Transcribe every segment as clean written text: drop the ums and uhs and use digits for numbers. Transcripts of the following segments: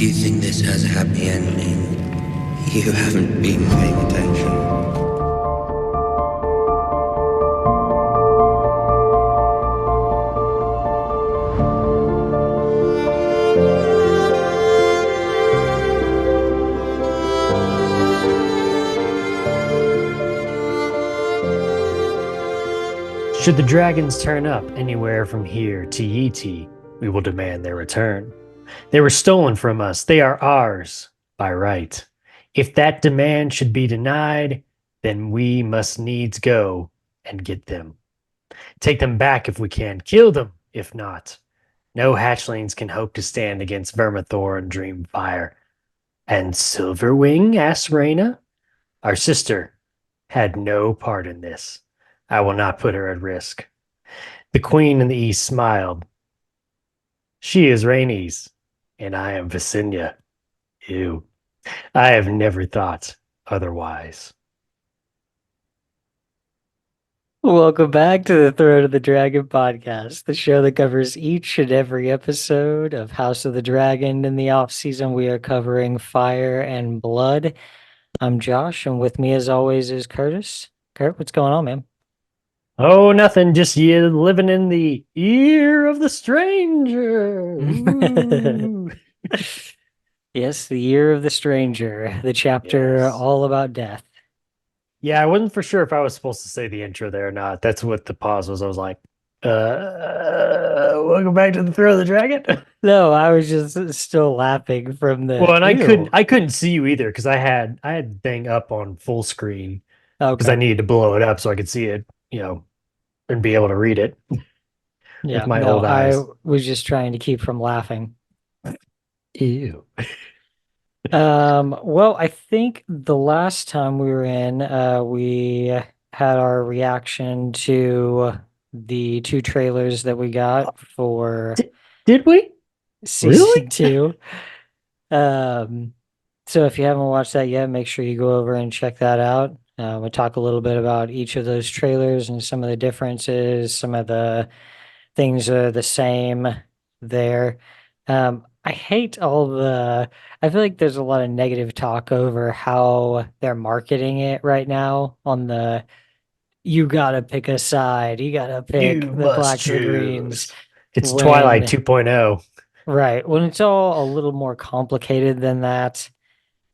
you think this has a happy ending, you haven't been paying attention. Should the dragons turn up anywhere from here to Yeti, we will demand their return. They were stolen from us. They are ours by right. If that demand should be denied, then we must needs go and get them. Take them back if we can. Kill them if not. No hatchlings can hope to stand against Vermithor and Dreamfire. And Silverwing? Asked Reyna. Our sister had no part in this. I will not put her at risk. The queen in the east smiled. She is Rhaenys, and I am Visenya. Ew. I have never thought otherwise. Welcome back to the Throne of the Dragon podcast, the show that covers each and every episode of House of the Dragon. In the off season, we are covering Fire and Blood. I'm Josh, and with me, as always, is Curtis. Kurt, what's going on, man? Oh, nothing. Just you living in the ear of the stranger. Ooh. Yes, the Year of the Stranger, the chapter Yes. all about death. Yeah, I wasn't for sure if I was supposed to say the intro there or not. That's what the pause was. I was like, welcome back to the Throw of the Dragon. No, I was just still laughing from the Well, and ew. I couldn't see you either because I had the thing up on full screen because I Okay. needed to blow it up so I could see it, and be able to read it with Yeah, my no, old I eyes. was just trying to keep from laughing. Ew. Well, I think the last time we were in, we had our reaction to the two trailers that we got for Did we? Really? season two. Um, so if you haven't watched that yet, make sure you go over and check that out. We'll talk a little bit about each of those trailers and some of the differences, some of the things are the same there. I hate all I feel like there's a lot of negative talk over how they're marketing it right now on you gotta pick a side, you gotta pick You the must blacks or the greens. choose. It's Twilight When 2.0. right, when it's all a little more complicated than that,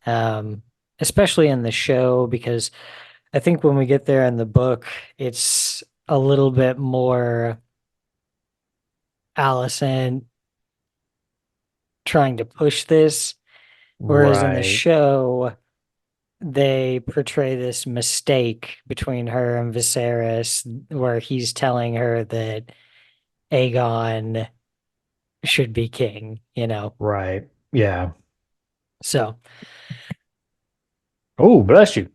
um, especially in the show, because I think when we get there in the book, it's a little bit more Allison trying to push this, whereas in the Right. show they portray this mistake between her and Viserys where he's telling her that Aegon should be king. Right. Yeah. So, Oh, bless you.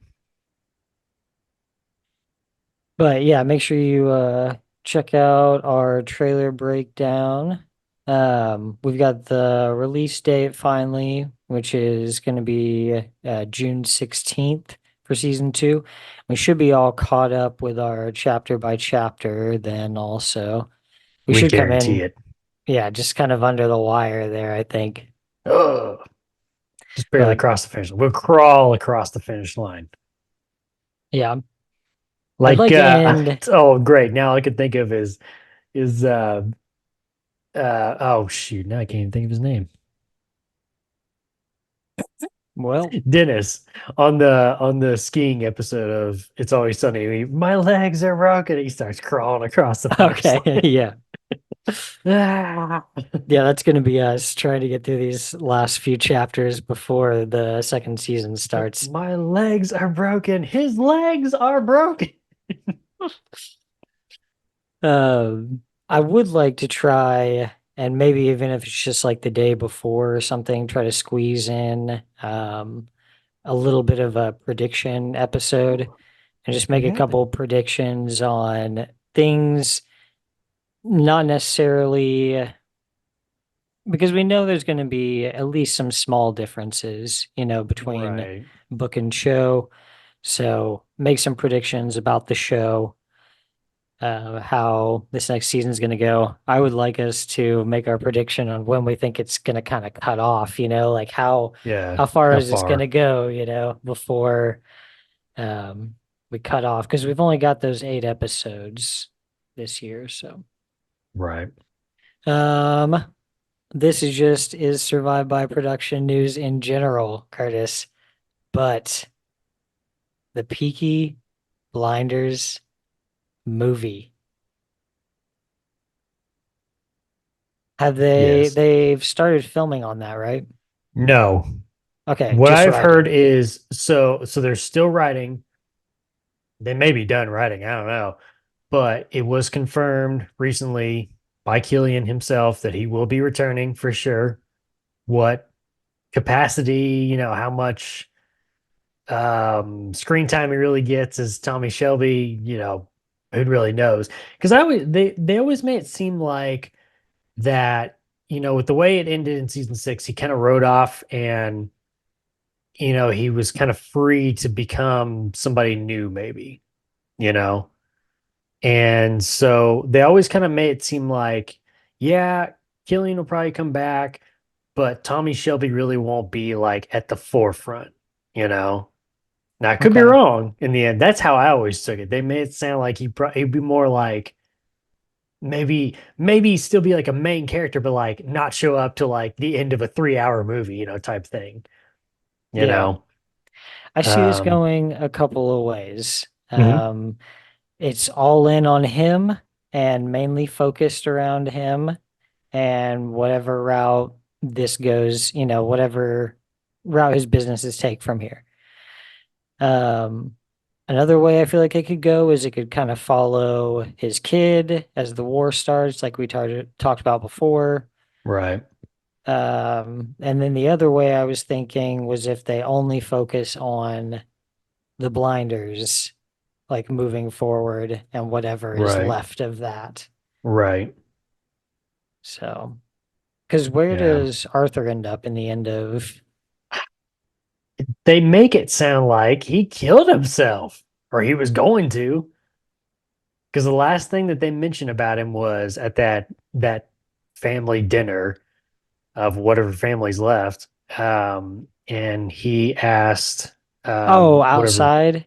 but yeah, make sure you check out our trailer breakdown. We've got the release date finally, which is going to be June 16th for season 2. We should be all caught up with our chapter by chapter then also. We We should come guarantee in, it. yeah, just kind of under the wire there, I think. Oh, just barely But cross the finish line. We'll crawl across the finish line. yeah, I'd Like like to end. oh great. Now all I can think of is oh shoot, now I can't even think of his name. Well, Dennis on the skiing episode of It's Always Sunny. My legs are broken. He starts crawling across the finish okay, line. yeah. Ah. Yeah, that's going to be us trying to get through these last few chapters before the second season starts. My legs are broken. His legs are broken. I would like to try, and maybe even if it's just like the day before or something, try to squeeze in a little bit of a prediction episode and just make We a have it. couple predictions on things, not necessarily because we know there's going to be at least some small differences, between Right. book and show. So make some predictions about the show. how this next season is going to go. I would like us to make our prediction on when we think it's going to kind of cut off, like Yeah. how far How is this going to far? go, before um we cut off because we've only got those 8 episodes this year. So Right. um this is survived by production news in general, Curtis, but the Peaky Blinders movie. Yes. They've started filming on that, right? No. Okay, What just I've heard writing. is so they're still writing. They may be done writing. I don't know. But it was confirmed recently by Killian himself that he will be returning for sure. What capacity, how much screen time he really gets as Tommy Shelby, who really knows? Because they always made it seem like that, with the way it ended in season 6, he kind of rode off and he was kind of free to become somebody new, maybe, you know. And so they always kind of made it seem like, yeah, Killian will probably come back, but Tommy Shelby really won't be like at the forefront, you know. Now I could be Okay. wrong in the end. That's how I always took it. They made it sound like he'd be more like maybe still be like a main character, but like not show up to like the end of a 3-hour movie, type thing. You Yeah. know. I see this Um, going a couple of ways. mhm. It's all in on him and mainly focused around him and whatever route this goes, whatever route his businesses take from here. Um, Another way I feel like it could go is it could kind of follow his kid as the war starts, like we talked about before. Right. And then the other way I was thinking was if they only focus on the blinders, like moving forward and whatever is Right. left of that. Right. So, because where Yeah. does Arthur end up in the end of? They make it sound like he killed himself or he was going to. Because the last thing that they mentioned about him was at that family dinner of whatever family's left. And he asked Oh, whatever, outside?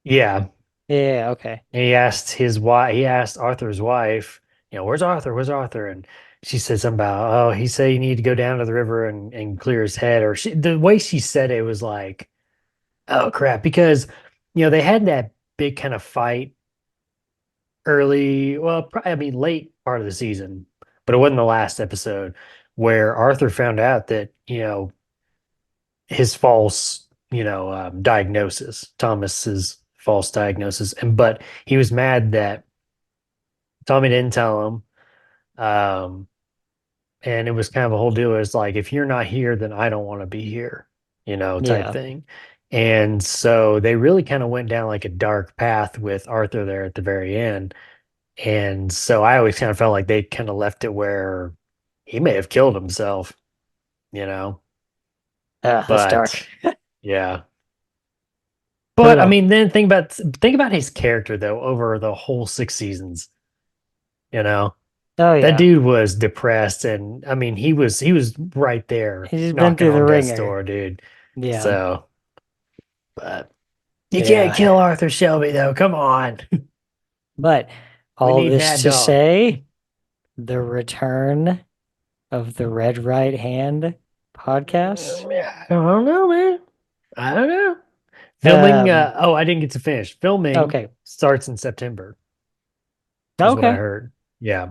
yeah. Yeah, okay. And he asked his wife, he asked Arthur's wife, where's Arthur? Where's Arthur? And she said something about, oh, he said you need to go down to the river and clear his head. Or the way she said it was like, oh crap, because they had that big kind of fight early, well, I mean late part of the season, but it wasn't the last episode where Arthur found out that his false diagnosis, Thomas's false diagnosis, but he was mad that Tommy didn't tell him, um, and it was kind of a whole deal. It's like if you're not here, then I don't want to be here, type Yeah. thing. And so they really kind of went down like a dark path with Arthur there at the very end. And so I always kind of felt like they kind of left it where he may have killed himself, you know. That's dark. But yeah. I don't But I know. mean, then think about his character though over the whole 6 seasons, you know. Oh That yeah. dude was depressed and I mean he was right there He's been knocking through the on death's ringer. door, dude. Yeah. So, but you can't Yeah. kill Arthur Shelby though. Come on. But We all need this Mad to Dog. say, the return of the Red Right Hand podcast. I don't know, man. I don't know. Filming, Um, oh, I didn't get to finish. Filming okay. starts in September, is what I Okay. heard. Yeah.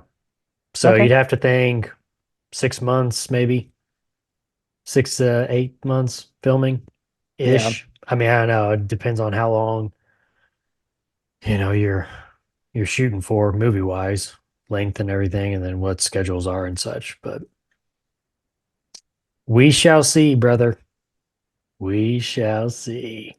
So Okay. you'd have to think 6 months, maybe 6 to 8 months filming Yeah. ish. I mean, I don't know. It depends on how long, you're shooting for movie wise, length and everything, and then what schedules are and such. But we shall see, brother. We shall see.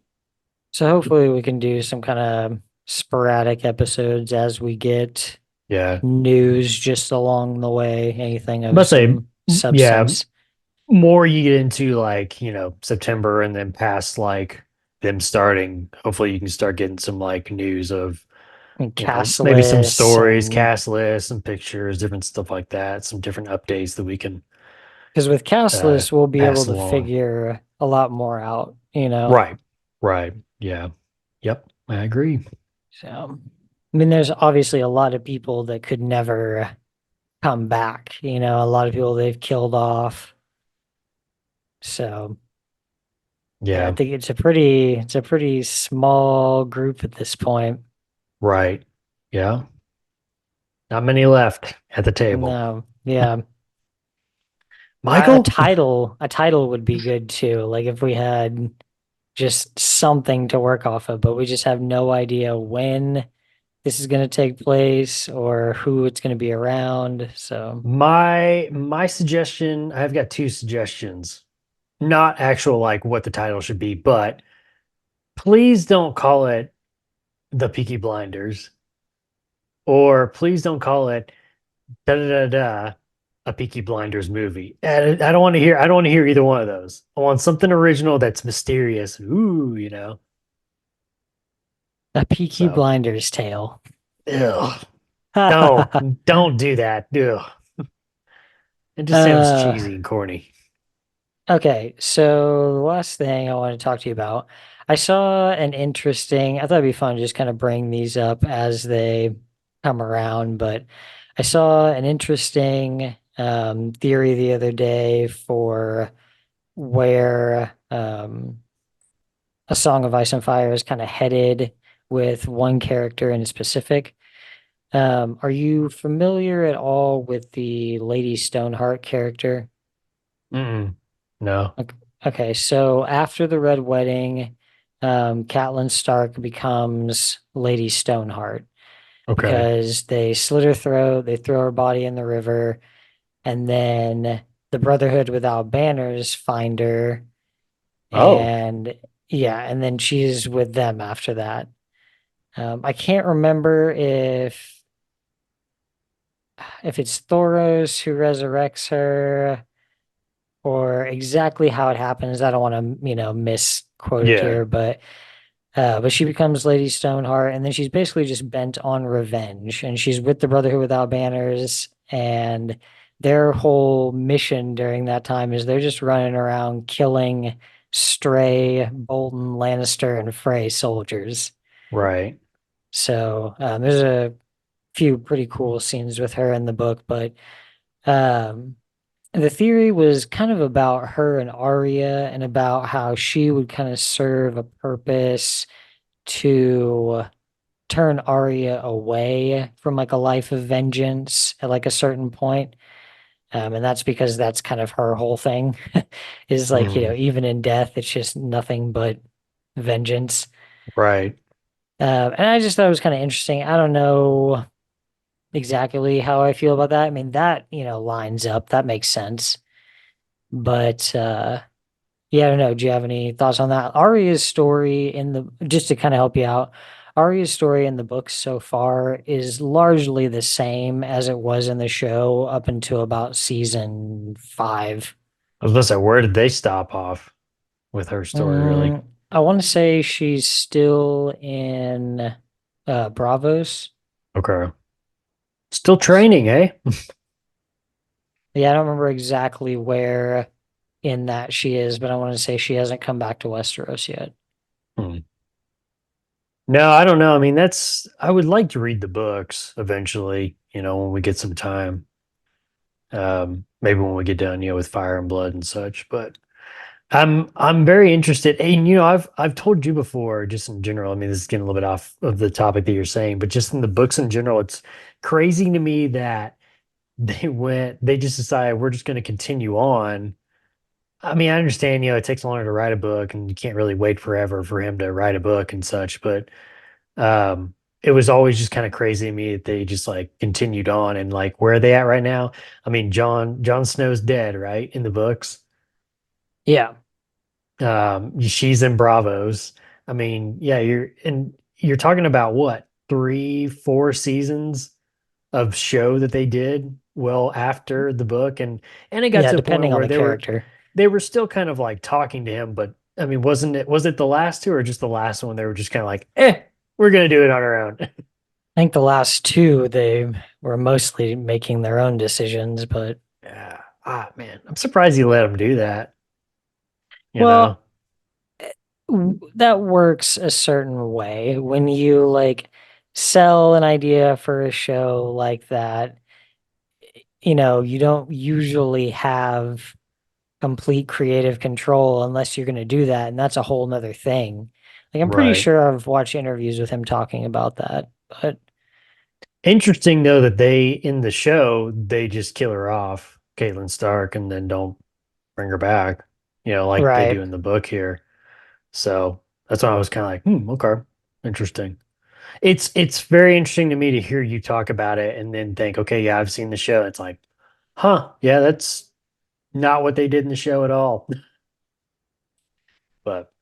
So hopefully we can do some kind of sporadic episodes as we get Yeah. news just along the way, anything I of must say, some yeah, substance. more you get into like, September and then past like them starting, hopefully you can start getting some like news of and You know, cast maybe some lists stories, and cast lists, some pictures, different stuff like that, some different updates that we can because with cast lists we'll be able pass to along. figure a lot more out, you know. Right. Right. Yeah. Yep. I agree. So I mean there's obviously a lot of people that could never come back, you know, a lot of people they've killed off. So yeah, I Yeah. think it's a pretty small group at this point. Right. Yeah. Not many left at the table. No, yeah. Michael? A title would be good too. Like if we had just something to work off of, but we just have no idea when this is going to take place or who it's going to be around. So, My suggestion, I've got two suggestions. Not actual like what the title should be, but please don't call it The Peaky Blinders, or please don't call it da da da da a Peaky Blinders movie. And I don't want to hear either one of those. I want something original that's mysterious. Ooh, you know. a Peaky So, Blinders tale. ugh, don't do that. Ugh. It just sounds uh, cheesy and corny. okay, so the last thing I want to talk to you about, I saw an interesting, I thought it'd be fun to just kind of bring these up as they come around, but I saw an interesting theory the other day for where A Song of Ice and Fire is kind of headed with one character in specific. Are you familiar at all with the Lady Stoneheart character? Mm-mm. No. Ok- Okay, so after the Red Wedding, Catelyn Stark becomes Lady Stoneheart Okay. because they slit her throat, they throw her body in the river, and then the Brotherhood without banners find her, Oh, and yeah, and then she's with them after that. I can't remember if it's Thoros who resurrects her or exactly how it happens. I don't want to, you know, misquote it yeah. here, but she becomes Lady Stoneheart, and then she's basically just bent on revenge, and she's with the Brotherhood without banners, and their whole mission during that time is they're just running around killing stray Bolton, Lannister, and Frey soldiers. Right. So there's a few pretty cool scenes with her in the book, but um, the theory was kind of about her and Arya and about how she would kind of serve a purpose to turn Arya away from like a life of vengeance at like a certain point. And that's because that's kind of her whole thing is like, you know, Mm, even in death, it's just nothing but vengeance. right. And I just thought it was kind of interesting. I don't know exactly how I feel about that. I mean, that, you know, lines up. That makes sense. But yeah, I don't know. Do you have any thoughts on that? Arya's story in the just to kind of help you out, Arya's story in the books so far is largely the same as it was in the show up until about season 5. I was about to say, where did they stop off with her story, really? I want to say she's still in Bravos. Okay. Still training, eh? Yeah, I don't remember exactly where in that she is, but I want to say she hasn't come back to Westeros yet. Hmm. No, I don't know. I mean, I would like to read the books eventually, you know, when we get some time. Maybe when we get done, you know, with Fire and Blood and such. But I'm very interested. And you know, I've told you before, just in general. I mean, this is getting a little bit off of the topic that you're saying, but just in the books in general, it's crazy to me that they just decided we're just going to continue on. I mean, I understand, you know, it takes longer to write a book and you can't really wait forever for him to write a book and such, but it was always just kind of crazy to me that they just like continued on and like where are they at right now? I mean, Jon Snow's dead, right? In the books. Yeah, She's in Bravos. I mean, yeah, you're talking about what, 3, 4 seasons of show that they did well after the book, and it got yeah, to a point depending on where the character. they were still kind of like talking to him, but I mean, was it the last two or just the last one? They were just kind of like, we're gonna do it on our own. I think the last two, they were mostly making their own decisions, but Yeah. Ah, man, I'm surprised he let him do that. You know? well, that works a certain way when you like sell an idea for a show like that. You don't usually have complete creative control unless you're going to do that, and that's a whole nother thing. Like I'm pretty Right. sure I've watched interviews with him talking about that, but Interesting though that they in the show they just kill her off, Caitlin Stark, and then don't bring her back. Like they right. do in the book here. So that's why I was kind of like, okay, interesting. It's very interesting to me to hear you talk about it and then think, okay, yeah, I've seen the show. It's like, huh, yeah, that's not what they did in the show at all. But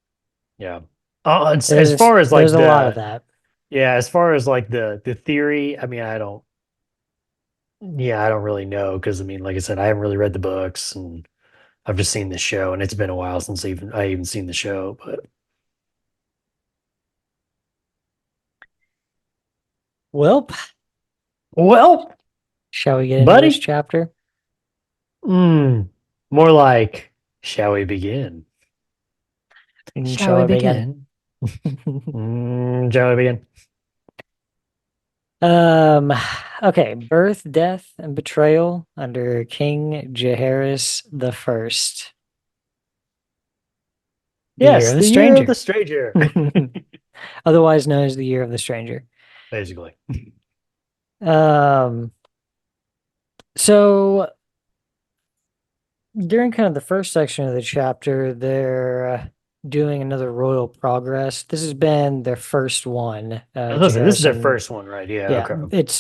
yeah. As far as There's like a lot of that. yeah, as far as like the theory, I mean, I don't really know because I mean, like I said, I haven't really read the books and I've just seen the show, and it's been a while since I even seen the show. But Well, well, shall we get into this buddy, chapter? more like, shall we begin? And Shall shall we I begin? begin? Shall we begin? Um, okay, birth, death, and betrayal under King Jaehaerys the First, the year Yes, of the the year of the stranger, stranger, otherwise known as the year of the stranger. basically. Um, so during kind of the first section of the chapter, they're doing another royal progress. This has been their first one, Listen, this is Jaehaerys their and first one, right? Yeah,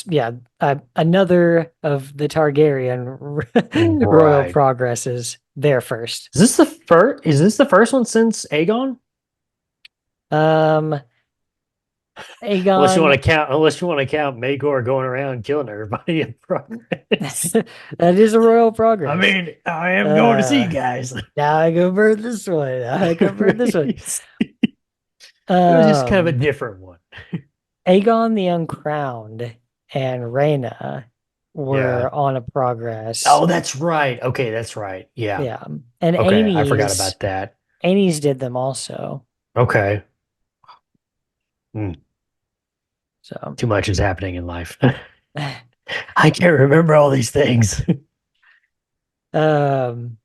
yeah, okay. another of the Targaryen royal Right. progresses. Their first. Is this the first one since Aegon? Um, Unless you want Aegon. to count, unless you want to count Maegor going around killing everybody in progress. That is a royal I progress. mean, I am going to see you Uh, guys. now I go burn this one. Now I go burn this one. It was just kind of a Um, different one. Aegon the Uncrowned and Rhaena Yeah. were on a progress. Oh, that's right. Okay, that's right. Yeah. Yeah, and Okay, I forgot about that. Aenys did them also. Okay. Hmm. So, Too much is happening in life. I can't remember all these things. um,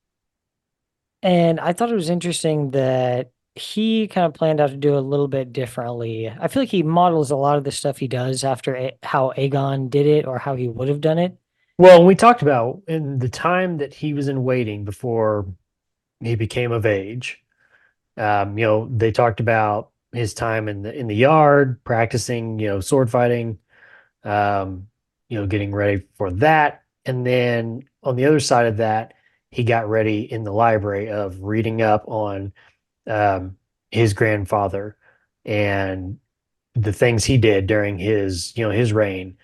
and I thought it was interesting that he kind of planned out to do a little bit differently. I feel like he models a lot of the stuff he does after how Aegon did it or how he would have done it. Well, we talked about in the time that he was in waiting before he became of age. They talked about his time in the yard practicing, sword fighting, um, getting ready for that. And then on the other side of that, he got ready in the library of reading up on um, his grandfather and the things he did during his reign,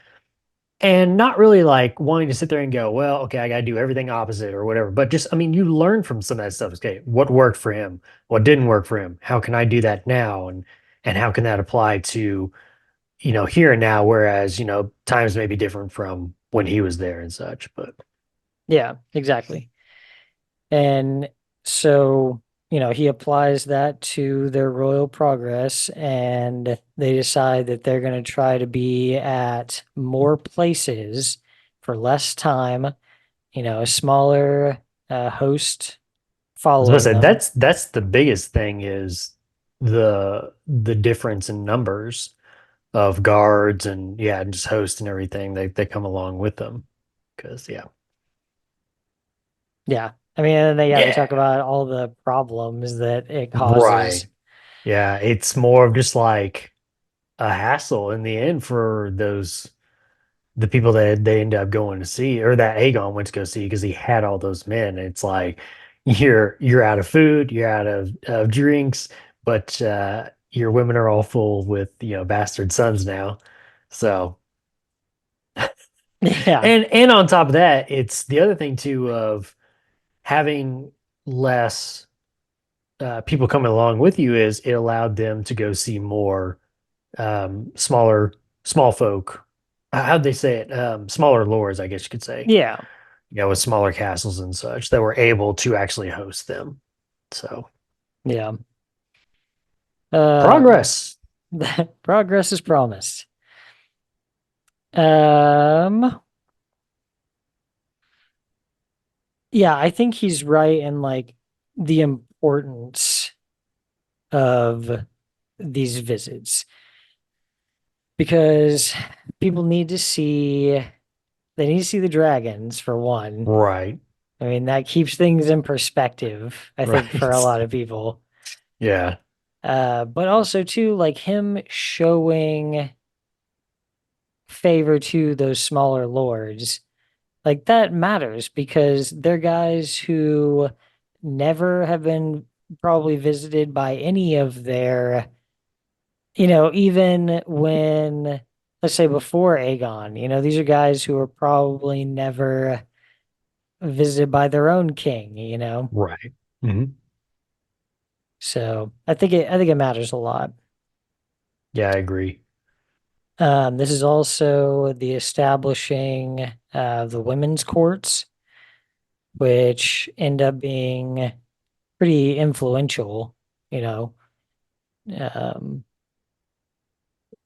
and not really like wanting to sit there and go, well, okay, I got to do everything opposite or whatever. But just, I mean, you learn from some of that stuff. Okay, what worked for him? What didn't work for him? How can I do that now? And how can that apply to here and now? Whereas times may be different from when he was there and such. But Yeah, exactly. And so, he applies that to their royal progress, and they decide that they're going to try to be at more places for less time, a smaller host I was about to following say them. that's the biggest thing is the difference in numbers of guards and yeah, and just hosts and everything they come along with them. Because yeah. Yeah. I mean, and they talk Yeah. about all the problems that it causes. Right. Yeah, it's more of just like a hassle in the end for the people that they end up going to see or that Aegon went to go see because he had all those men. It's like you're out of food, you're out of drinks, but your women are all full with bastard sons now. So Yeah. and on top of that, it's the other thing too of having less people coming along with you is it allowed them to go see more smaller small folk. How'd they say it? Smaller lords, I guess you could say. Yeah, With smaller castles and such that were able to actually host them. So yeah. Um, progress. progress is promised. Um, yeah, I think he's right in like the importance of these visits because people need to see they need to see the dragons for one. Right. I mean, that keeps things in perspective, I think, for a Right. lot of people. Yeah. But also too, like him showing favor to those smaller lords, like that matters because they're guys who never have been probably visited by any of their, even when, let's say before Aegon, these are guys who are probably never visited by their own king. Right. Mhm. So I think it matters a lot. Yeah, I agree. This is also the establishing the women's courts, which end up being pretty influential. You know, um,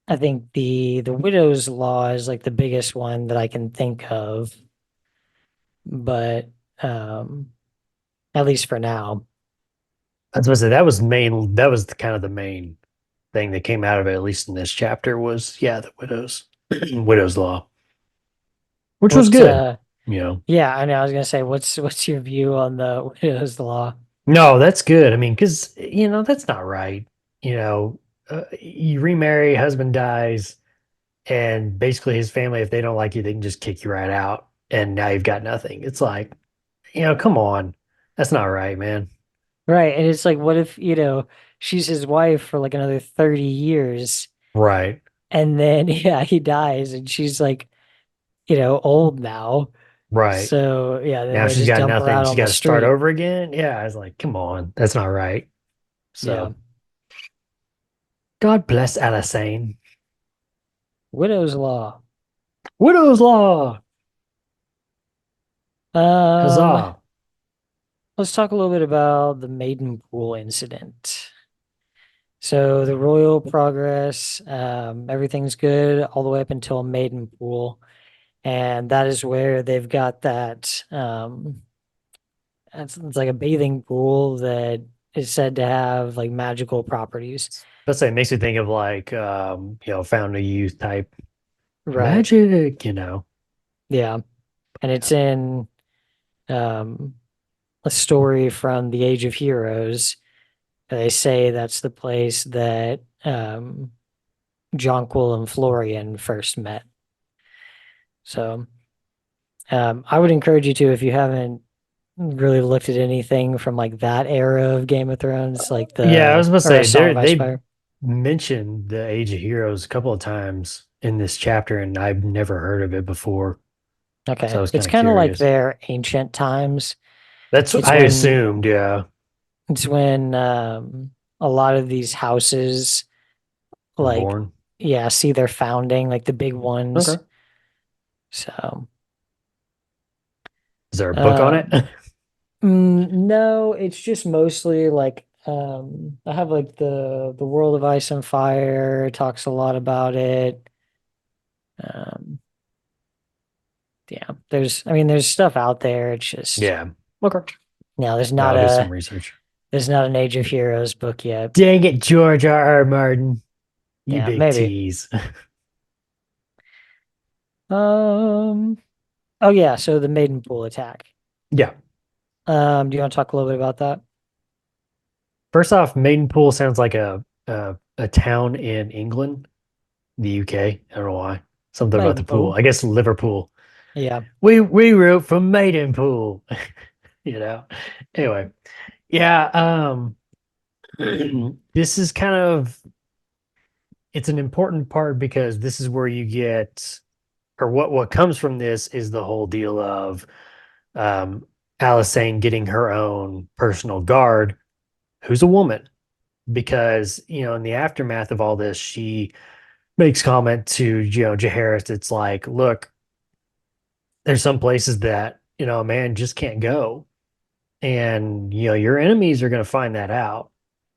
I think the widow's law is like the biggest one that I can think of, but um, at least for now. I was supposed to say that was main. That was kind of the main thing that came out of it, at least in this chapter, was the widows, widow's law, which was What good. You know, Yeah, I know. I was gonna say, what's your view on the widow's law? no, that's good. I mean, because that's not right. You remarry, husband dies, and basically his family, if they don't like you, they can just kick you right out, and now you've got nothing. It's like, come on, that's not right, man. Right, and it's like, what if, she's his wife for like another 30 years, Right, and then yeah, he dies, and she's like, old now. right. So yeah, then Now they she's just got dump her nothing. out She on the got to start street. over again. Yeah, I was like, come on, that's not right. Yeah. So God bless Alasane. Widow's law. Widow's Law. Um, Huzzah. let's talk a little bit about the Maiden Pool incident. So the royal progress, everything's good all the way up until Maiden Pool. And that is where they've got that it's like a bathing pool that is said to have like magical properties. Let's say it makes me think of like Fountain of Youth type Right. magic. Yeah. And Yeah. it's in um a story from the Age of Heroes. They say that's the place that Jonquil and Florian first met. So I would encourage you to, if you haven't really looked at anything from like that era of Game of Thrones, like Yeah, I was about to or a say Song of Ice they Fire. mentioned the Age of Heroes a couple of times in this chapter, and I've never heard of it before. So Okay. I was It's kind of kind of like curious. their ancient times. That's what It's I when assumed, yeah. it's when a lot of these houses Were like born. yeah, see their founding, like the big ones. Okay. So Is there a book on it? um no, it's just mostly like I have like the World of Ice and Fire talks a lot about it. Um yeah, there's stuff out there. It's just Yeah. Okay. no, there's Yeah, not I'll do some a research. there's not an Age of Heroes book yet. Dang it, George R. R. Martin. You Yeah, big maybe. tease. Um oh yeah, so the Maiden Pool attack. Yeah. Do you want to talk a little bit about that? First off, Maidenpool sounds like a town in England, the UK. I don't know why. Something about the Maiden pool. Pool. I guess Liverpool. Yeah. We wrote from Maidenpool. you know. Anyway, yeah. This is kind of it's an important part because this is where you get or what comes from this is the whole deal of um Alysanne getting her own personal guard, who's a woman, because in the aftermath of all this, she makes comment to, Jaehaerys. It's like, look, there's some places that, a man just can't go. And, your enemies are going to find that out.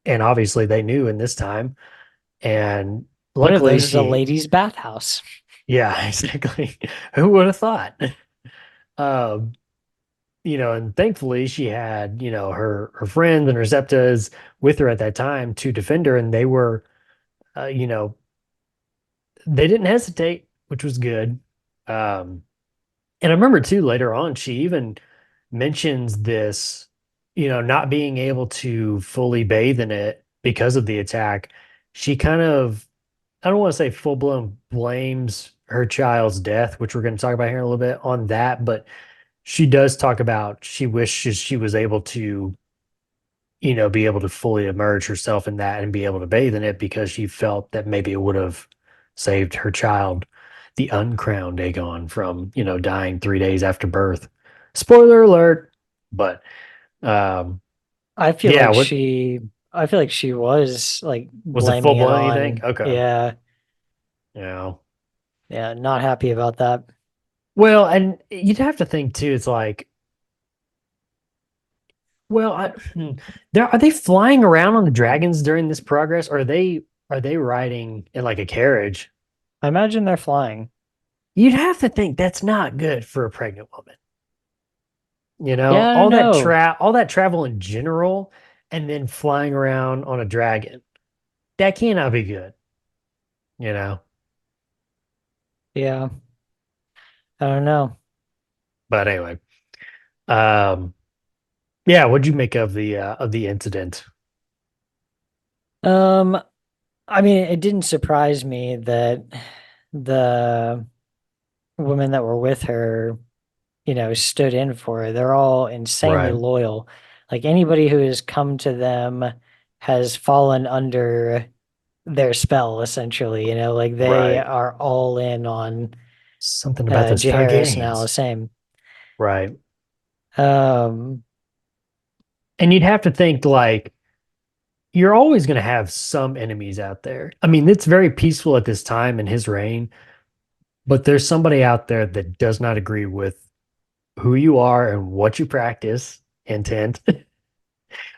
And obviously they knew in this time. And One of luckily those is a she, ladies' bathhouse. yeah, exactly. Who would have thought? Um, and thankfully she had, her friends and her Zeptas with her at that time to defend her. And they were, uh, you know, they didn't hesitate, which was good. Um, and I remember too, later on, she even mentions this, not being able to fully bathe in it because of the attack. She kind of, I don't want to say full blown blames her child's death, which we're going to talk about here in a little bit on that, but she does talk about she wishes she was able to, be able to fully immerse herself in that and be able to bathe in it because she felt that maybe it would have saved her child, the uncrowned Aegon, from, dying 3 days after birth. Spoiler alert. But um I feel yeah, like what she was like was it, full blaming it blown, you think? on, Okay. yeah, Yeah. yeah, not happy about that. Well, and you'd have to think too, it's like, well, are they flying around on the dragons during this progress, or are they riding in like a carriage? I imagine they're flying. You'd have to think that's not good for a pregnant woman. Yeah, I don't know. All that travel in general, and then flying around on a dragon. That cannot be good, you know. Yeah, I don't know. But anyway, um, yeah. What'd you make of the incident? Um, I mean, it didn't surprise me that the women that were with her, stood in for her. They're all insanely Right, loyal. Like anybody who has come to them has fallen under their spell, essentially. Like they right. are all in on Something about those Jaehaerys now, the Targaryens. same. Right. Um, And you'd have to think like you're always going to have some enemies out there. I mean, it's very peaceful at this time in his reign, but there's somebody out there that does not agree with who you are and what you practice, intent.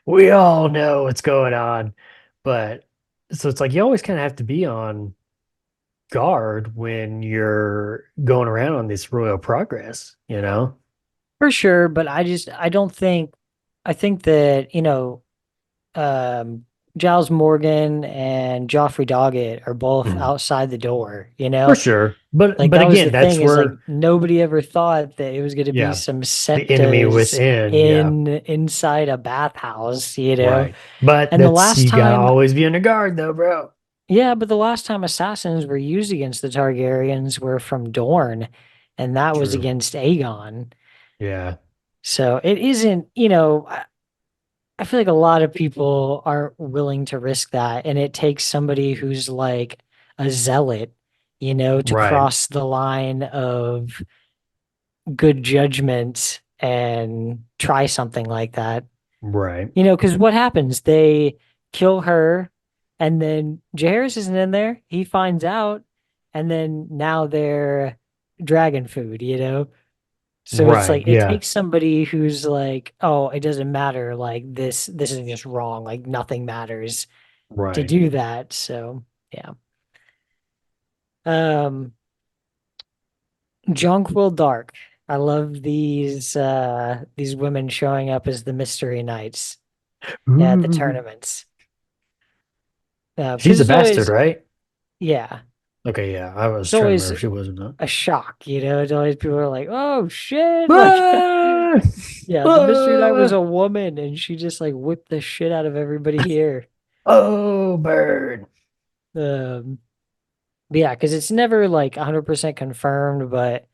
We all know what's going on. But so it's like you always kind of have to be on guard when you're going around on this royal progress, you know? for sure, but I don't think I think that, um, Giles Morgan and Joffrey Doggett are both Mhm. outside the door, For sure. But Like but that was the again, that's thing is like where, nobody ever thought that it was going to be yeah, some the enemy septas within, yeah, inside a bathhouse. right. But And the that's, last you gotta time, always be on the guard though, bro. yeah, but the last time assassins were used against the Targaryens were from Dorne, and that was True. against Aegon. Yeah. So it isn't, I feel like a lot of people aren't willing to risk that, and it takes somebody who's like a zealot, to Right. cross the line of good judgment and try something like that. Right. Because what happens? They kill her, and then Jaehaerys isn't in there. He finds out, and then now they're dragon food. So it's Right. like it Yeah. takes somebody who's like, oh, it doesn't matter. Like this is just wrong. Like nothing matters to Right. do that. So yeah. Um, Jonquil Dark. I love these women showing up as the mystery knights at the Ooh. tournaments. She's Because a it's bastard, always, right? yeah, Okay, yeah. I was it's trying to always remember if she was or not. a shock. It's always people are like, oh shit, like Ah! yeah, the mystery knight was Ah! a woman and she just like whipped the shit out of everybody here. Oh, bird. Um, but yeah, because it's never like 100% confirmed, but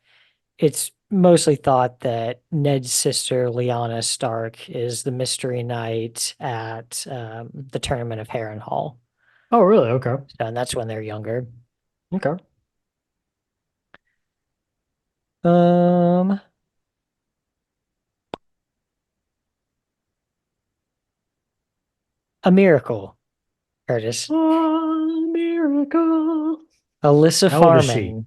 it's mostly thought that Ned's sister, Lyanna Stark, is the Mystery Knight at the Tournament of Harrenhal. Oh, really? Okay. So, and that's when they're younger. Okay. Um, a miracle, Curtis. Oh, miracle. Alyssa How old is she? Farman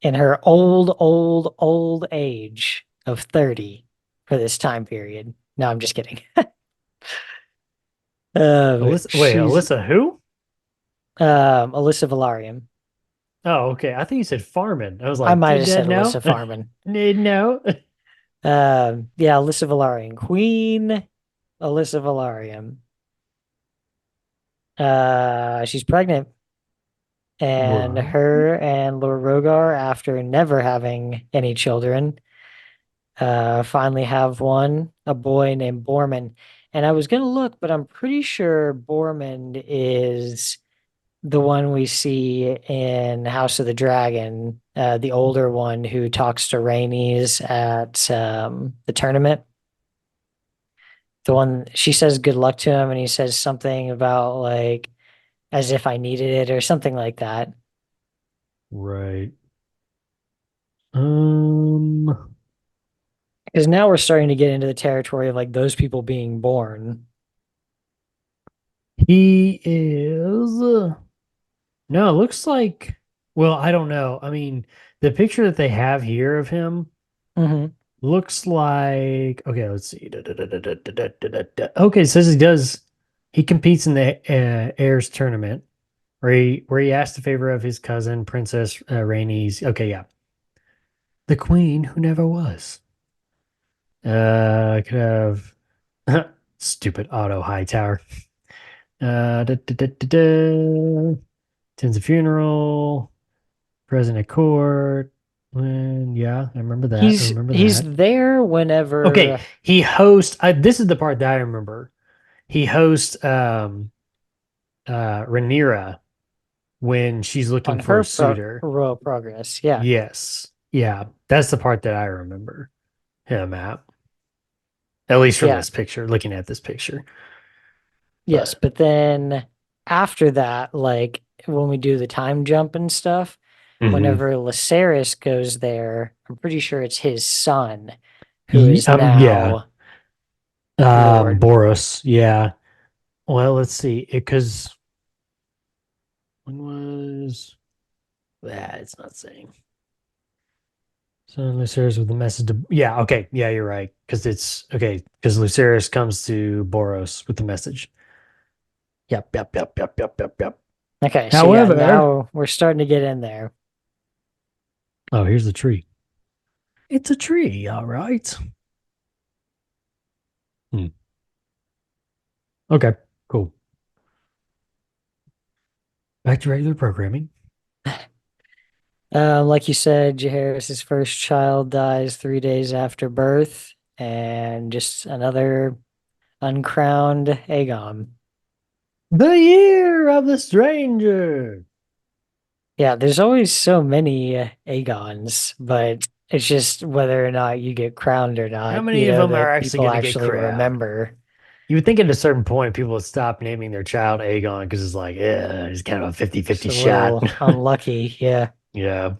in her old age of 30 for this time period. No, I'm just kidding. Wait, She's Alyssa who? Alyssa Valarium. Oh, okay. I think you said Farman. I was I like, might you're have dead said now? Alyssa Farman. No. Yeah, Alyssa Valarium. Queen Alyssa Valarium. She's pregnant, and What? her and Lord Rogar, after never having any children, finally have one, a boy named Borman. And I was gonna look, but I'm pretty sure Borman is the one we see in House of the Dragon, the older one who talks to Rhaenys at the tournament. The one she says good luck to him, and he says something about like as if I needed it or something like that. Right. Um, Because now we're starting to get into the territory of like those people being born. he is. No, it looks like. Well, I don't know. I mean, the picture that they have here of him Hmm. looks like. Okay, let's see. Okay, it says he does. He competes in the heirs tournament where he asked a favor of his cousin, Princess Rhaenys. Okay, yeah, the queen who never was. Could have stupid auto high tower. Attends a funeral. Present at court. And yeah, I remember that. I remember He's that. there Okay, whenever he hosts. This is the part that I remember. He hosts Rhaenyra when she's looking on for a her suitor. royal progress. Yeah. Yes, yeah, that's the part that I remember him at least from Yeah. this picture. Looking at this picture, Yes. but But then after that, like when we do the time jump and stuff, mhm. whenever Lucerys goes there, I'm pretty sure it's his son who is Yeah, now Lord. Boros. Yeah. Well, let's see. Because when was that? It's not saying. So Lucerys with the message to yeah, okay, yeah, you're right. Because it's okay, because Lucerys comes to Boros with the message. Yep, yep, yep, yep, yep, yep, yep. Okay, so yeah, However, now we're starting to get in there. oh, here's the tree. It's a tree, all right. Hmm. Okay, cool. Back to regular programming. Like you said, Jaehaerys' first child dies 3 days after birth, and just another uncrowned Aegon. The year of the stranger. Yeah, there's always so many Aegons, but it's just whether or not you get crowned or How not, many of them are that actually people going to get actually crowned? remember. You would think at a certain point people would stop naming their child Aegon because it's like, yeah, it's kind of a 50 It's 50 a shot. little unlucky, yeah. Yeah.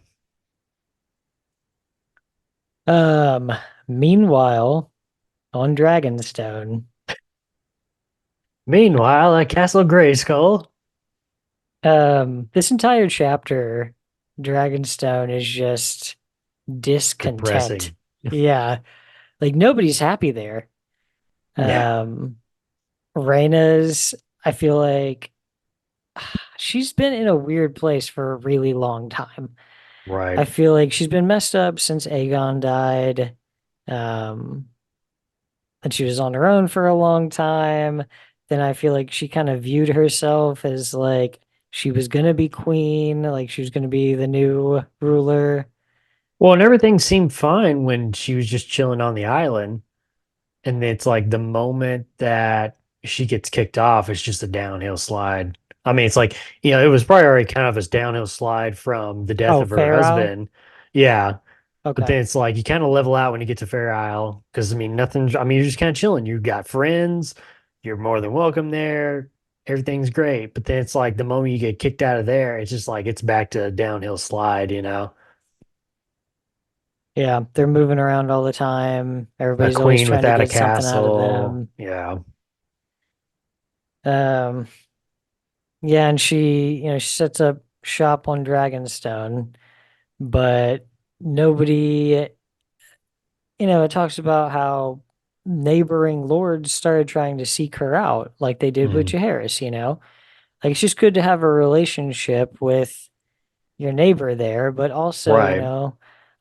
Um, Meanwhile, on Dragonstone, Meanwhile, at Castle Grayskull, this entire chapter, Dragonstone is just discontent. depressing. Yeah, like nobody's happy there. No. Um, Rhaena's, I feel like she's been in a weird place for a really long time. I Right. feel like she's been messed up since Aegon died. Um, and she was on her own for a long time. Then I feel like she kind of viewed herself as like she was gonna be queen, like she was gonna be the new ruler. Well, and everything seemed fine when she was just chilling on the island. And it's like the moment that she gets kicked off, it's just a downhill slide. I mean, it's like, it was probably already kind of a downhill slide from the death Oh, of her Fair Isle? husband. Yeah. But Okay. then it's like you kind of level out when you get to Fair Isle because I mean nothing's I mean you're just kind of chilling. You've got friends, you're more than welcome there. Everything's great. But then it's like the moment you get kicked out of there, it's just like it's back to a downhill slide. Yeah, they're moving around all the time. A Everybody's always queen trying to without a get something out of castle. them. Yeah. Um, yeah, and she sets up shop on Dragonstone, but nobody, it talks about how neighboring lords started trying to seek her out, like they did with Mm, Jaehaerys. Like it's just good to have a relationship with your neighbor there, but also, right. a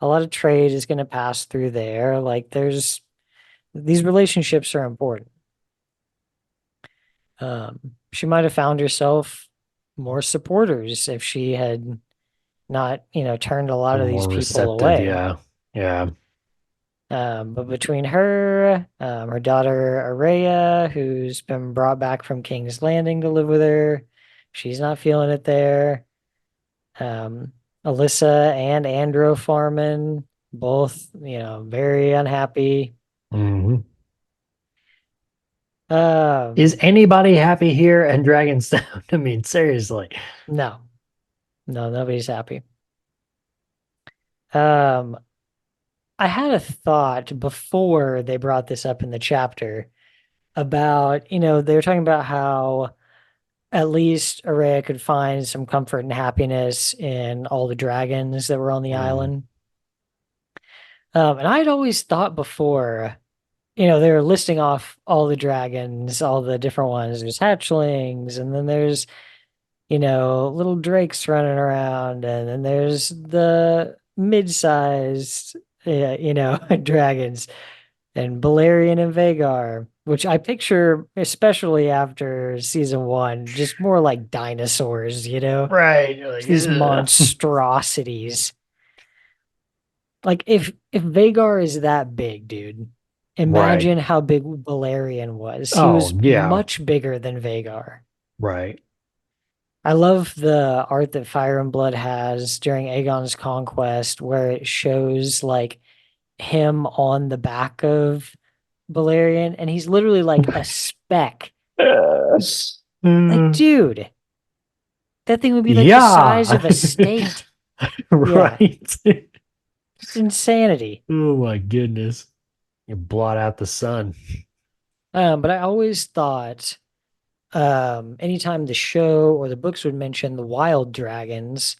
lot of trade is going to pass through there. Like these relationships are important. She might have found herself more supporters if she had not, turned a lot Been of these more people receptive. away. Yeah. Yeah. But between her, her daughter Araya, who's been brought back from King's Landing to live with her, she's not feeling it there. Um, Alyssa and Andro Farman, both, very unhappy. Hmm. Is Um, anybody happy here in Dragonstone? I mean, seriously. no, no, nobody's happy. Um, I had a thought before they brought this up in the chapter about, they were talking about how at least Araya could find some comfort and happiness in all the dragons that were on the Mm, island. And I'd always thought before, they were listing off all the dragons, all the different ones. There's hatchlings, and then there's, little drakes running around, and then there's the mid-sized, dragons, and Balerion and Vagar, which I picture, especially after season one, just more like dinosaurs, right. You're like, these ugh. monstrosities. Like if Vagar is that big, dude, Right. imagine how big Balerion was. He Oh, was yeah. much bigger than Vagar. Right. I love the art that Fire and Blood has during Aegon's conquest, where it shows like him on the back of Balerion, and he's literally like a speck. Like, Mm, dude, that thing would be like the size yeah. of a state. Yeah, Right. just insanity. Oh my goodness. You blot out the sun. But I always thought, anytime the show or the books would mention the wild dragons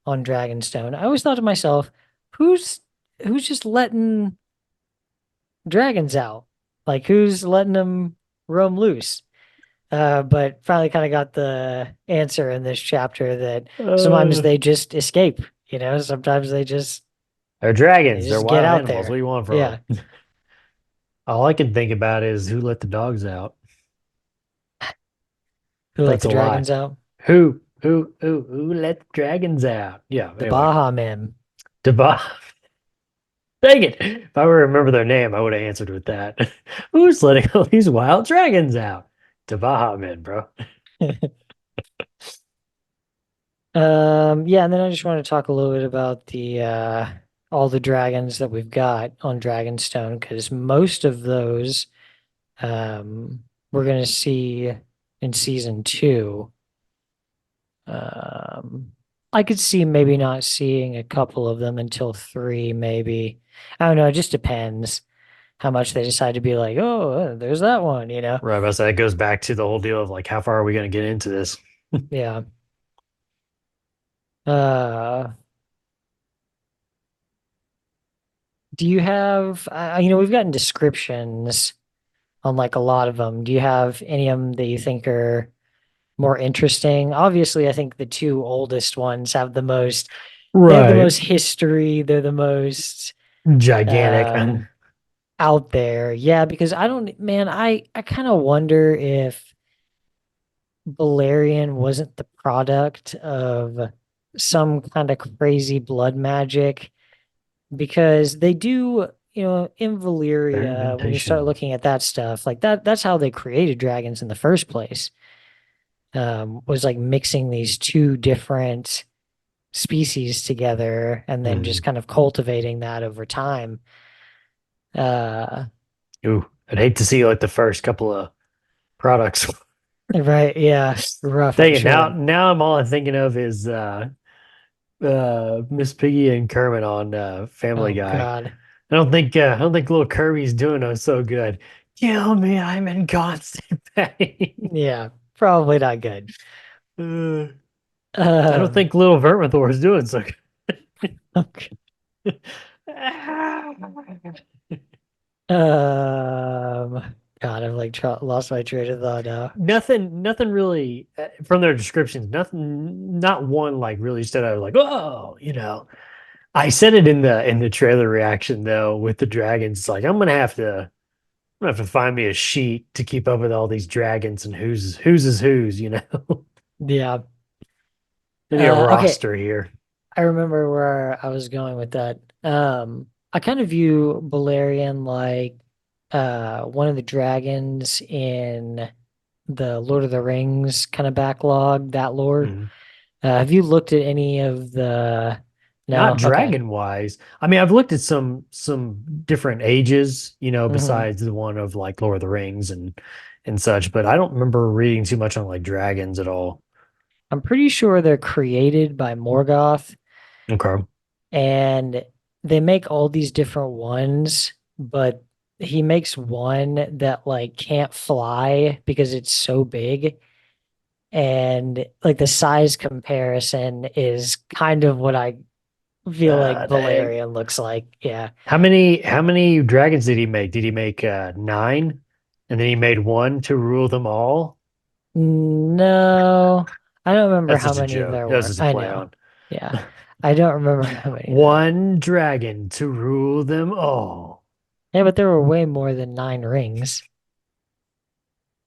on Dragonstone, I always thought to myself, who's who's just letting dragons out? Like who's letting them roam loose? But finally kind of got the answer in this chapter that sometimes Uh, they just escape, sometimes they're they dragons. They're just get wild out animals. What there. do you want from Yeah. them? All I can think about is who let the dogs out. Who let That's the a lot. dragons out? Who let the dragons out? Yeah, The anyway. Baha Men. Deba. Dang it. If I were to remember their name, I would have answered with that. Who's letting all these wild dragons out? Tabaha men, bro. Yeah, and then I just want to talk a little bit about the all the dragons that we've got on Dragonstone, because most of those we're gonna see in season two. Um, I could see maybe not seeing a couple of them until three, maybe. I don't know, it just depends how much they decide to be like, oh, there's that one. Right, but that goes back to the whole deal of like, how far are we going to get into this? Yeah. Uh, do you have, we've gotten descriptions on like a lot of them. Do you have any of them that you think are more interesting? Obviously, I think the two oldest ones have they have the Right. most history. They're the most Gigantic. um out there. Yeah, because I don't, man, I kind of wonder if Balerion wasn't the product of some kind of crazy blood magic, because they do, in Valyria, when you start Experimentation. looking at that stuff, like that's how they created dragons in the first place. Was like mixing these two different species together and then just Mm. kind of cultivating that over time. Uh, Ooh, I'd hate to see like the first couple of products. right, yeah, rough, Dang I'm it. Now, sure. now I'm thinking of is Miss Piggy and Kermit on Family Oh Guy. God, I don't think little Kirby's doing us so good. Kill me, I'm in constant pain. yeah, probably not good. Uh, I don't Um, think little Vermithor is doing so okay. good. God, I've like lost my train of thought now. Nothing really from their descriptions. Nothing, not one like really stood out. Like, oh, I said it in the trailer reaction though with the dragons. It's like I'm gonna have to find me a sheet to keep up with all these dragons and who's is who's. Yeah. Maybe a Okay. roster here. I remember where I was going with that. I kind of view Balerion like one of the dragons in the Lord of the Rings kind of backlog, that lore. Mhm. Have you looked at any of the Not No? Okay. dragon wise. I mean, I've looked at some different ages, hmm besides the one of like Lord of the Rings and such, but I don't remember reading too much on like dragons at all. I'm pretty sure they're created by Morgoth, Okay. and they make all these different ones, but he makes one that like can't fly because it's so big. And like the size comparison is kind of what I feel like Dang. Valerian looks like. Yeah. How many dragons did he make? Did he make nine? And then he made one to rule them all? No, I don't remember That's how just a many joke. there That was were. just a I play know. on. Yeah. I don't remember how many there were. One dragon to rule them all. Yeah, but there were way more than 9 rings.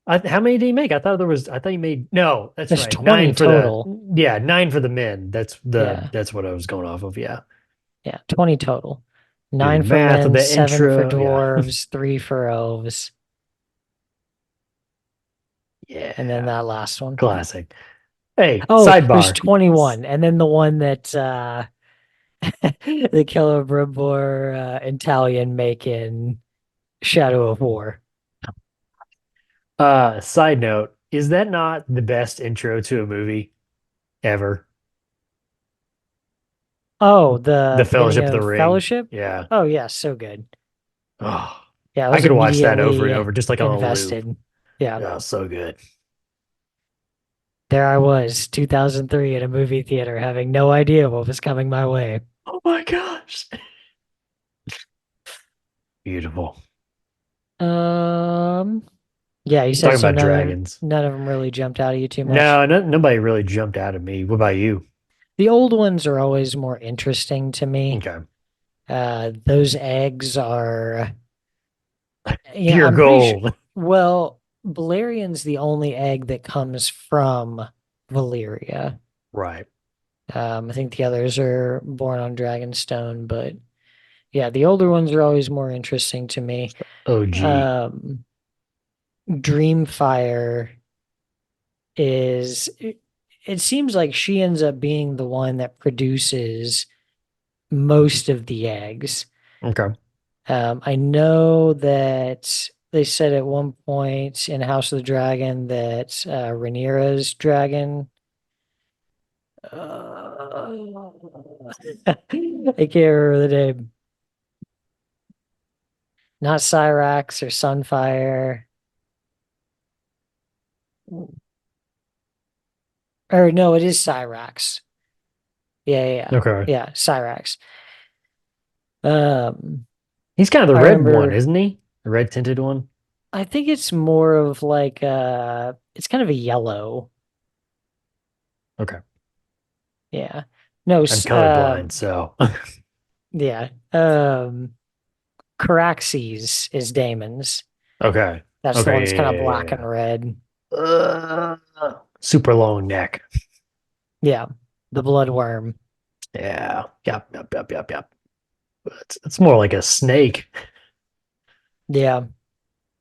How many did he make? I thought he made, no, that's There's right. 20 Nine for the, total. yeah, nine for the men. Yeah. That's what I was going off of. Yeah. Yeah. 20 total. Do the 9 for math of men, the 7 for intro. Yeah. dwarves, 3 for elves, and then Yeah. that last one. Classic. Hey, Oh, there's sidebar. 21. And then the one that the Celebrimbor Italian make in Shadow of War. Side note, is that not the best intro to a movie ever? Oh, The the beginning Fellowship of the of Ring. Fellowship? Yeah. Oh, yeah, so good. Oh, Yeah, I I was could watch that over and immediately over, just like on a loop. invested. Yeah, Oh, so good. there I was, 2003 in a movie theater, having no idea what was coming my way. Oh my gosh. Beautiful. Um, yeah, you said Talking so about dragons. none of them really jumped out at you too much. No, nobody really jumped out at me. What about you? The old ones are always more interesting to me. Okay. Those eggs are, yeah, Pure I'm pretty sure. gold. Well, Valyrian's the only egg that comes from Valyria. Right. I think the others are born on Dragonstone, but yeah, the older ones are always more interesting to me. OG. Um, Dreamfire it seems like she ends up being the one that produces most of the eggs. Okay. I know that they said at one point in House of the Dragon that Rhaenyra's dragon. I can't remember the name. Not Cyrax or Sunfire. Or no, it is Cyrax. Yeah, yeah, yeah. Okay. Yeah, Cyrax. Um, He's kind of the I red one, remember. isn't he? The red tinted one. I think it's more of like it's kind of a yellow. Okay. Yeah. No, I'm colorblind, so yeah. Caraxes is Damon's. okay. That's the one that's kind of black Okay. and red. Yeah. Super long neck. Yeah. The bloodworm. Yeah. Yep. Yep. Yep. Yep. Yep. It's more like a snake. Yeah.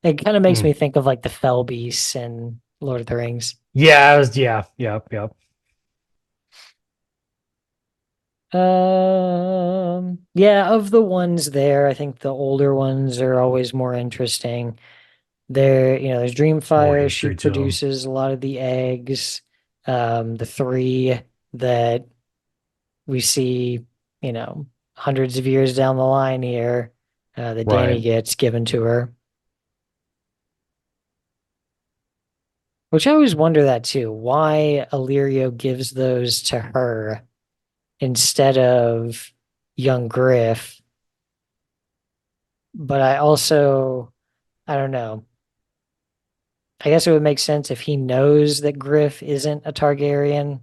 It kind of makes Hmm. me think of like the fell beasts in Lord of the Rings. Yeah. Yeah. Yep. Yep. Yeah, of the ones there, I think the older ones are always more interesting. There's More Dreamfire. She history to them. produces a lot of the eggs. The three that we see, hundreds of years down the line here, that Dany Right. gets given to her. Which I always wonder that too, why Illyrio gives those to her instead of young Griff. But I don't know. I guess it would make sense if he knows that Griff isn't a Targaryen.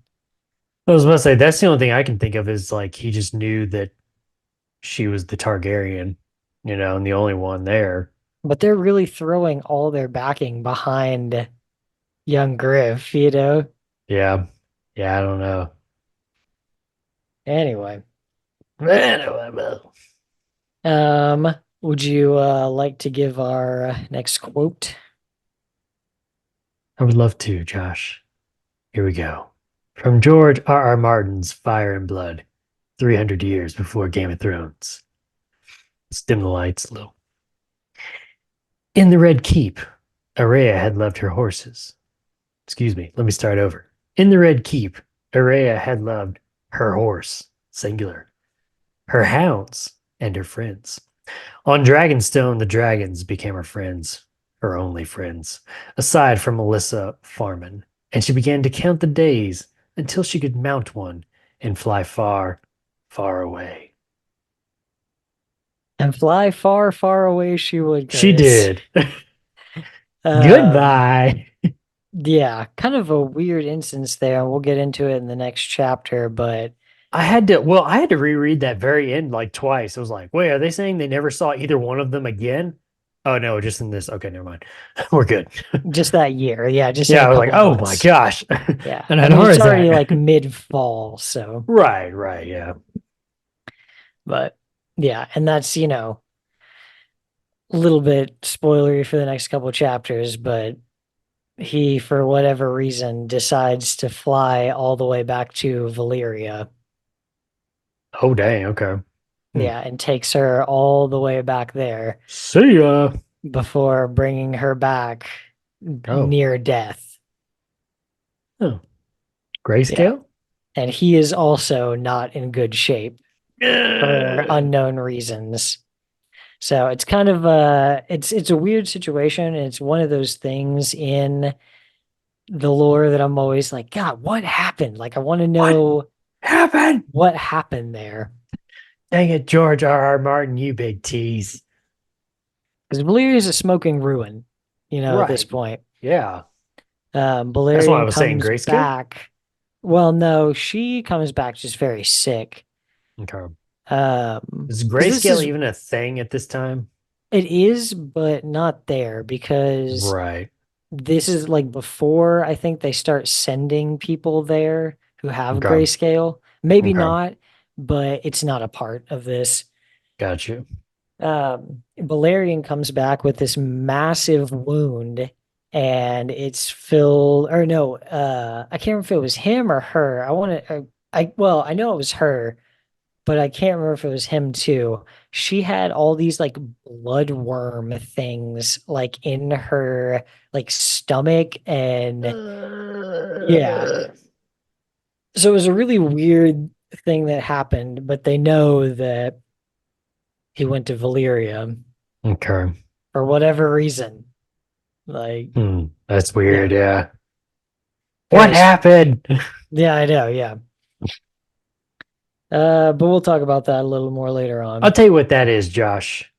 I was about to say that's the only thing I can think of is like he just knew that she was the Targaryen, and the only one there. But they're really throwing all their backing behind young Griff, you know? Yeah. Yeah, I don't know. Anyway, I would you like to give our next quote? would love to, Josh. Here we go. From George R. R. Martin's Fire and Blood, 300 years before Game of Thrones. Let's dim the lights a little. In the Red Keep, Araya had left her horses. Excuse me, let me start over. In the Red Keep, Araya had loved her horse, singular, her hounds, and her friends. On Dragonstone, the dragons became her friends, her only friends, aside from Melissa Farman, and she began to count the days until she could mount one and fly far, far away. And fly far, far away she would, She Curtis. did. Um, Goodbye. yeah, kind of a weird instance there, and we'll get into it in the next chapter, but I had to reread that very end like twice. I was like, wait, are they saying they never saw either one of them again? Oh no, just in this. Okay, never mind. We're good. just that year, yeah, just in Yeah, a I was like, couple oh my months. gosh. Yeah. And I I mean, know it's is already that. like mid-fall, so, Right, yeah. but yeah, and that's, a little bit spoilery for the next couple chapters, but he, for whatever reason, decides to fly all the way back to Valyria. Oh dang, okay. Hmm. Yeah, and takes her all the way back there See ya. before bringing her back Oh. near death. Oh. Yeah. Grayscale? And he is also not in good shape for Uh, unknown reasons. So it's kind of it's a weird situation. It's one of those things in the lore that I'm always like, God, what happened? Like I want to what know happened? what happened there. Dang it, George R. R. Martin, you big tease. Because Valyria is a smoking ruin, at this Right. point. Yeah. That's why I Balerion was saying comes grayscale. back. Well, no, she comes back just very sick. Okay. Is Because this grayscale is even a thing at this time? it is, but not there because Right. this is like before I think they start sending people there who have Okay. grayscale. Maybe Okay. not, but it's not a part of this. Got you. Balerion comes back with this massive wound and it's filled or no, I can't remember if it was him or her. I know it was her, but I can't remember if it was him too. She had all these like bloodworm things like in her like stomach and yeah. So it was a really weird thing that happened, but they know that he went to Valyria Okay. for whatever reason. Like, That's yeah, weird. Yeah. What very happened? yeah, I know, yeah. But we'll talk about that a little more later I'll on. tell you what that is, Josh.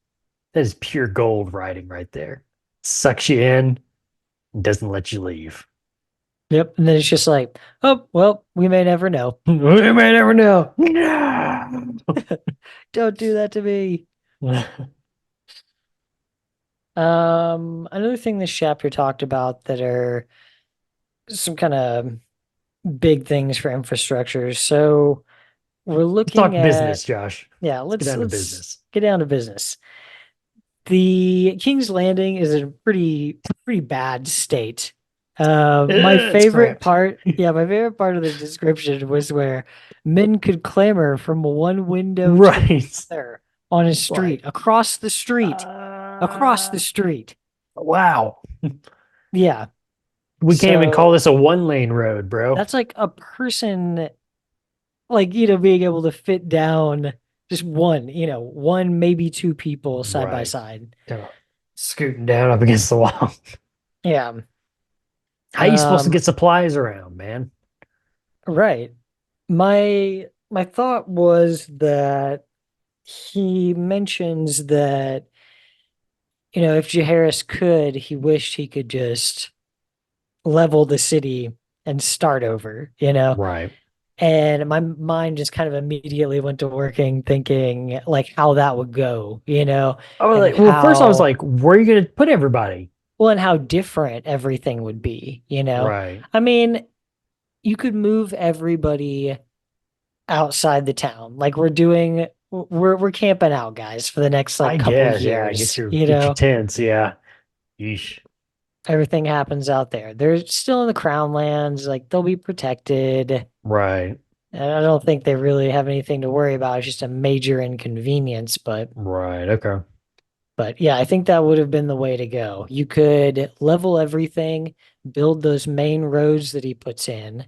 That is pure gold writing right there. Sucks you in, doesn't let you leave. Yep. And then it's just like, oh, well, we may never know. We may never know. No. Don't do that to me. Another thing this chapter talked about that are some kind of big things for infrastructure. So we're Let's looking talk at, business, Josh. yeah, Let's get down to let's business. get down to business. The King's Landing is in a pretty bad state. My It's favorite cramped. part, yeah, my favorite part of the description was where men could clamber from one window to Right. another on a street, Like, across the street. wow. Yeah. We can't even call So this a one-lane road, bro. that's like a person, like, being able to fit down just one, maybe two people side by Right. side. Kind of scooting down up against the wall. Yeah. How you supposed to Um, get supplies around, man? right. My thought was that he mentions that, if Jaehaerys could, he wished he could just level the city and start over. Right. And my mind just kind of immediately went to working thinking like how that would go, I was and like, well, first I was how like, where are you gonna put everybody? well and how different everything would be. Right. I mean, you could move everybody outside the town. Like we're camping out, guys, for the next like I couple guess, yeah. years. Get your tents, yeah. Yeesh. Everything happens out there. They're still in the crown lands, like they'll be protected. Right. And I don't think they really have anything to worry about. It's just a major inconvenience, Right. Okay. but yeah, I think that would have been the way to go. You could level everything, build those main roads that he puts in,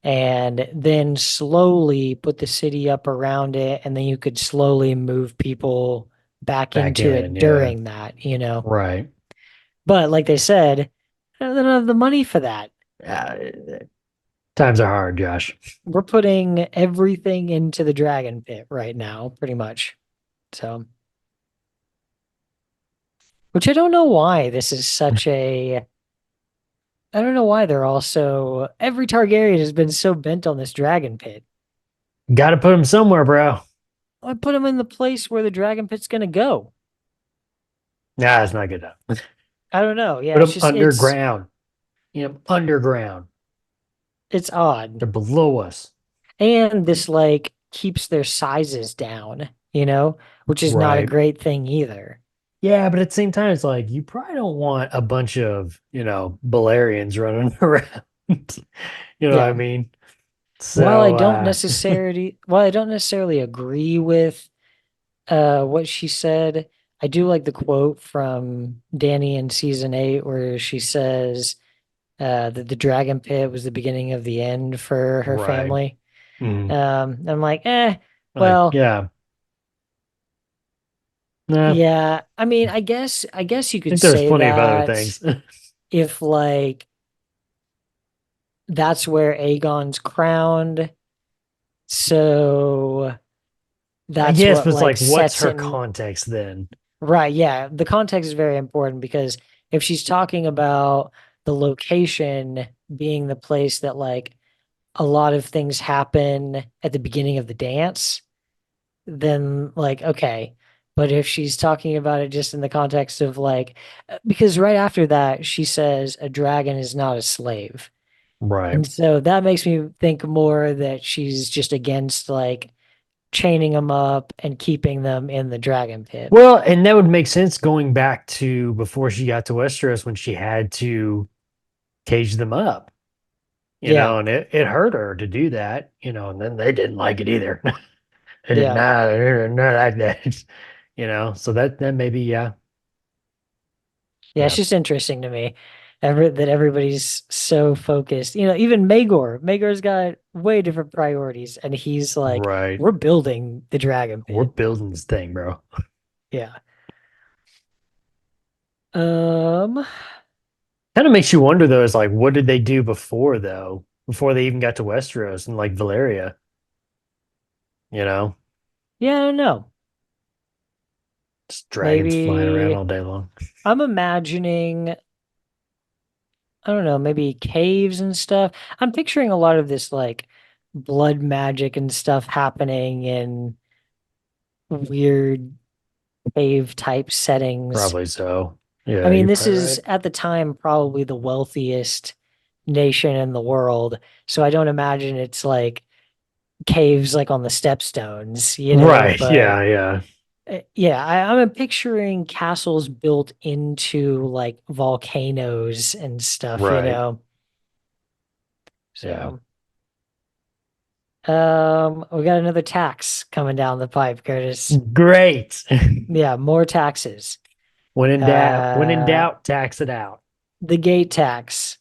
and then slowly put the city up around it, and then you could slowly move people back Back into in, it yeah. during that. Right. But like they said, they don't have the money for that. Uh, times are hard, Josh. We're putting everything into the dragon pit right now, pretty much. So, which I don't know why this is such a. I don't know why they're all so. Every Targaryen has been so bent on this dragon pit. Got to put them somewhere, bro. I put them in the place where the dragon pit's gonna go. Nah, that's not good enough. I don't know. Yeah, Put it's them just underground. Underground. it's odd. They're below us. And this like keeps their sizes down, which is not a Right. great thing either. Yeah, but at the same time, it's like you probably don't want a bunch of, Balerians running around. You know what I Yeah. mean? While I So, don't necessarily while I don't necessarily agree with what she said, I do like the quote from Dany in season 8 where she says that the dragon pit was the beginning of the end for her right. family. Mm. I'm like, Like, well, yeah. Nah, I yeah. I mean, I guess you could think there's say plenty of other that things. if like that's where Aegon's crowned, so I that's guess, what but it's like like, what's sets her in. context then? Right, yeah. The context is very important because if she's talking about the location being the place that like a lot of things happen at the beginning of the dance, then like okay. But if she's talking about it just in the context of like because right after that she says a dragon is not a slave. Right. And so that makes me think more that she's just against like chaining them up and keeping them in the dragon pit. Well, and that would make sense going back to before she got to Westeros when she had to cage them up, Yeah, and it hurt her to do that, and then they didn't like it either. yeah. They did not like that, so that maybe, yeah, Yeah, it's yeah, just interesting to me that everybody's so focused. Even Magor's got way different priorities, and he's like, right. we're building the dragon We're pit. building this thing, bro. Yeah. Um, Kind of makes you wonder though, is like, what did they do before though? Before they even got to Westeros and like Valeria, you know, yeah, I don't know. just dragons flying around Maybe all day long. I'm imagining, I don't know, maybe caves and stuff. I'm picturing a lot of this like blood magic and stuff happening in weird cave type settings. Probably so. I Yeah, mean, you're this probably is right. at the time probably the wealthiest nation in the world. So I don't imagine it's like caves like on the stepstones, Right. but Yeah. Yeah. yeah, I'm picturing castles built into like volcanoes and Right. stuff. Yeah. So, we got another tax coming down the pipe, Curtis. Great. Yeah, more taxes. When in Uh, doubt, tax it out. the gate tax.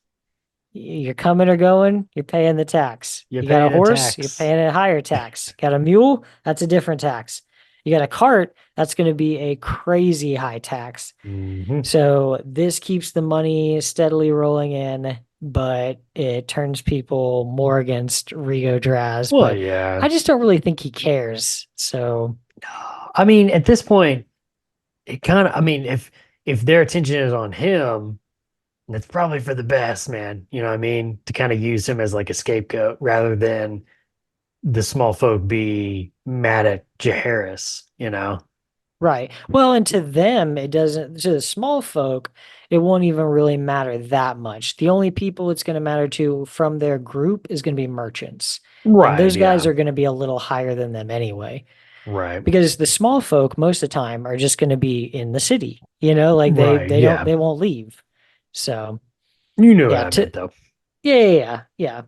You're coming or going, you're paying the tax. You're You got a paying a horse, you're tax. paying a higher tax. Got a mule, that's a different tax. You got a cart, that's going to be a crazy high tax. Hmm. So this keeps the money steadily rolling in. but it turns people more against Rigo Draz. Well, But yeah. I just don't really think he cares. So I mean, at this point, it kind of, I mean, if their attention is on him, that's probably for the best, man. You know what I mean? To kind of use him as like a scapegoat rather than the small folk be mad at Jaehaerys, you know? right. Well, and to them, it doesn't, to the small folk, it won't even really matter that much. The only people it's going to matter to from their group is going to be merchants. And Right, those guys yeah. are going to be a little higher than them anyway. Right. Because the small folk most of the time are just going to be in the city, you know, like Right, yeah. they won't leave. So, You knew what yeah, I meant though. yeah.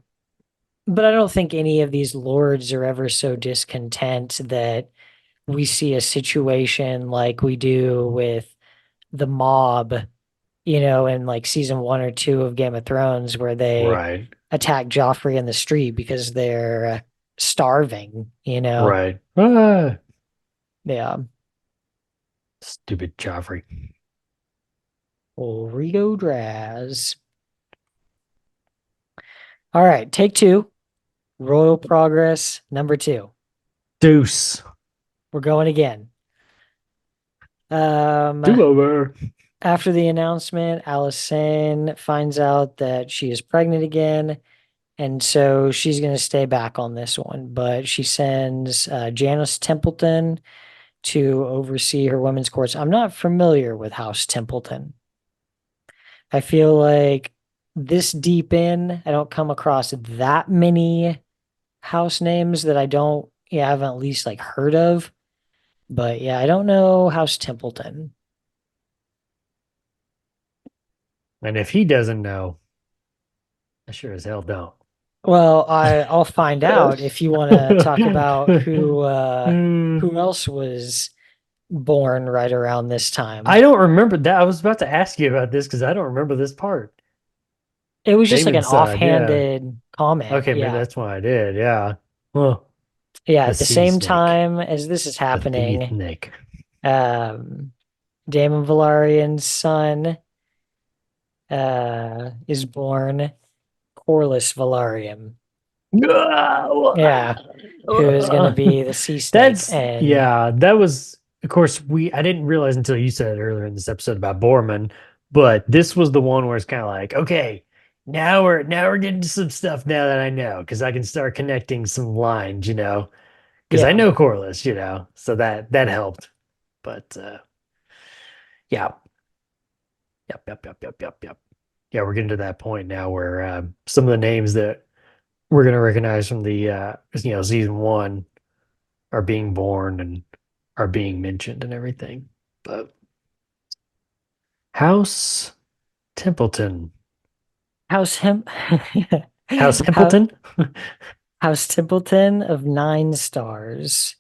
But I don't think any of these lords are ever so discontent that we see a situation like we do with the mob, you know, in like season 1 or 2 of Game of Thrones, where they Right. attack Joffrey in the street because they're starving, you know. Right. Ah, Yeah. stupid Joffrey. Rigo Draz. All right, take 2. Royal Progress number 2. Deuce. We're going again. Um, Do over. After the announcement, Alicent finds out that she is pregnant again, and so she's going to stay back on this one. But she sends Janice Templeton to oversee her women's courts. I'm not familiar with House Templeton. I feel like this deep in, I don't come across that many house names that I don't, yeah, I haven't at least like heard of. But yeah, I don't know House Templeton. And if he doesn't know, I sure as hell don't. Well, I'll find out if you want to talk about who else was born right around this I time. don't remember that. I was about to ask you about this because I don't remember this part. It was just like an Damon's side, yeah. offhanded comment. Okay, maybe Yeah. that's why I did. Yeah. Well, Yeah, the at the sea same snake, time as this is the thee happening, snake. um Daemon Valarian's son is born, Corlys Velaryon. Yeah, who is going to be the sea snake. That's And yeah. That was, of course, I didn't realize until you said it earlier in this episode about Borman, but this was the one where it's kind of like, okay, now we're getting to some stuff now that I know because I can start connecting some lines, you know, because I yeah, know Corliss, you know, so that helped. But yeah, yep. Yeah, we're getting to that point now where some of the names that we're gonna recognize from the season one are being born and are being mentioned and everything. But House Templeton. House Him House How Templeton? House Templeton of 9 stars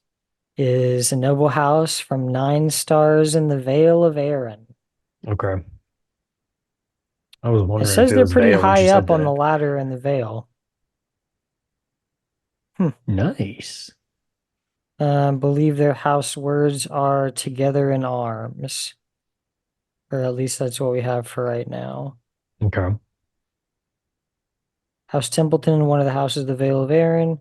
is a noble house from 9 stars in the Vale of Arryn. Okay. I was It wondering if says it they're was pretty Vale when she high said up on the that. ladder in the Vale. Nice. Believe their house words are together in arms, or at least that's what we have for right now. Okay. House Templeton, one of the houses of the Vale of Arryn,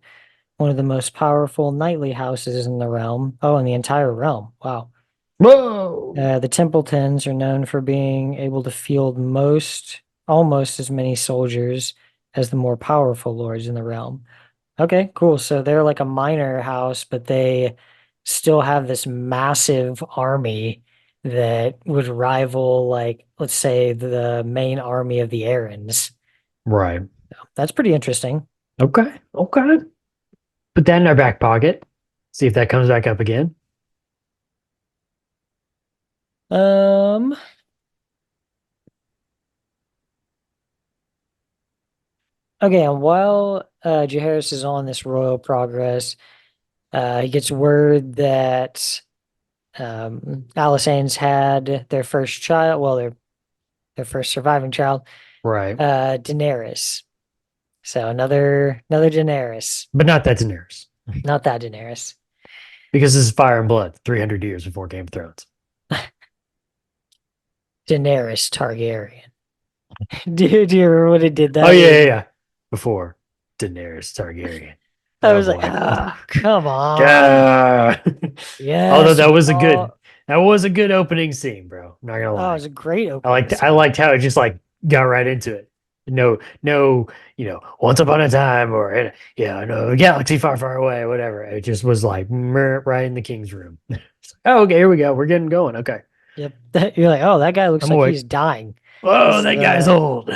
one of the most powerful knightly houses in the realm. Oh, in the entire realm. Wow. Whoa. The Templetons are known for being able to field almost as many soldiers as the more powerful lords in the realm. Okay, cool. So they're like a minor house, but they still have this massive army that would rival, like, let's say, the main army of the Arryns. Right. That's pretty interesting. Okay. Okay. Put that in our back pocket. See if that comes back up again. Um, okay, and while Jaehaerys is on this royal progress, he gets word that Alisane's had their first child, well, their first surviving child, Right. Daenerys. So another Daenerys, But not that Daenerys. not that Daenerys. Because this is Fire and Blood, 300 years before Game of Thrones. Daenerys Targaryen. Do you remember when it did Oh that? yeah, yeah, yeah. Before Daenerys Targaryen. I Oh was like, boy. oh, come on. Ah. Although Yes, that was a good ball. that was a good opening scene, bro. I'm not gonna Oh, it lie. was a great I opening liked I scene. liked how it just like got right into it. No, once upon a time or yeah, no, a galaxy far, far away, whatever. It just was like right in the king's room. It's like, oh, okay, here we go. We're getting going. Okay. Yep. You're like, oh, that guy looks I'm like awake. he's dying. Oh, This that guy's the old.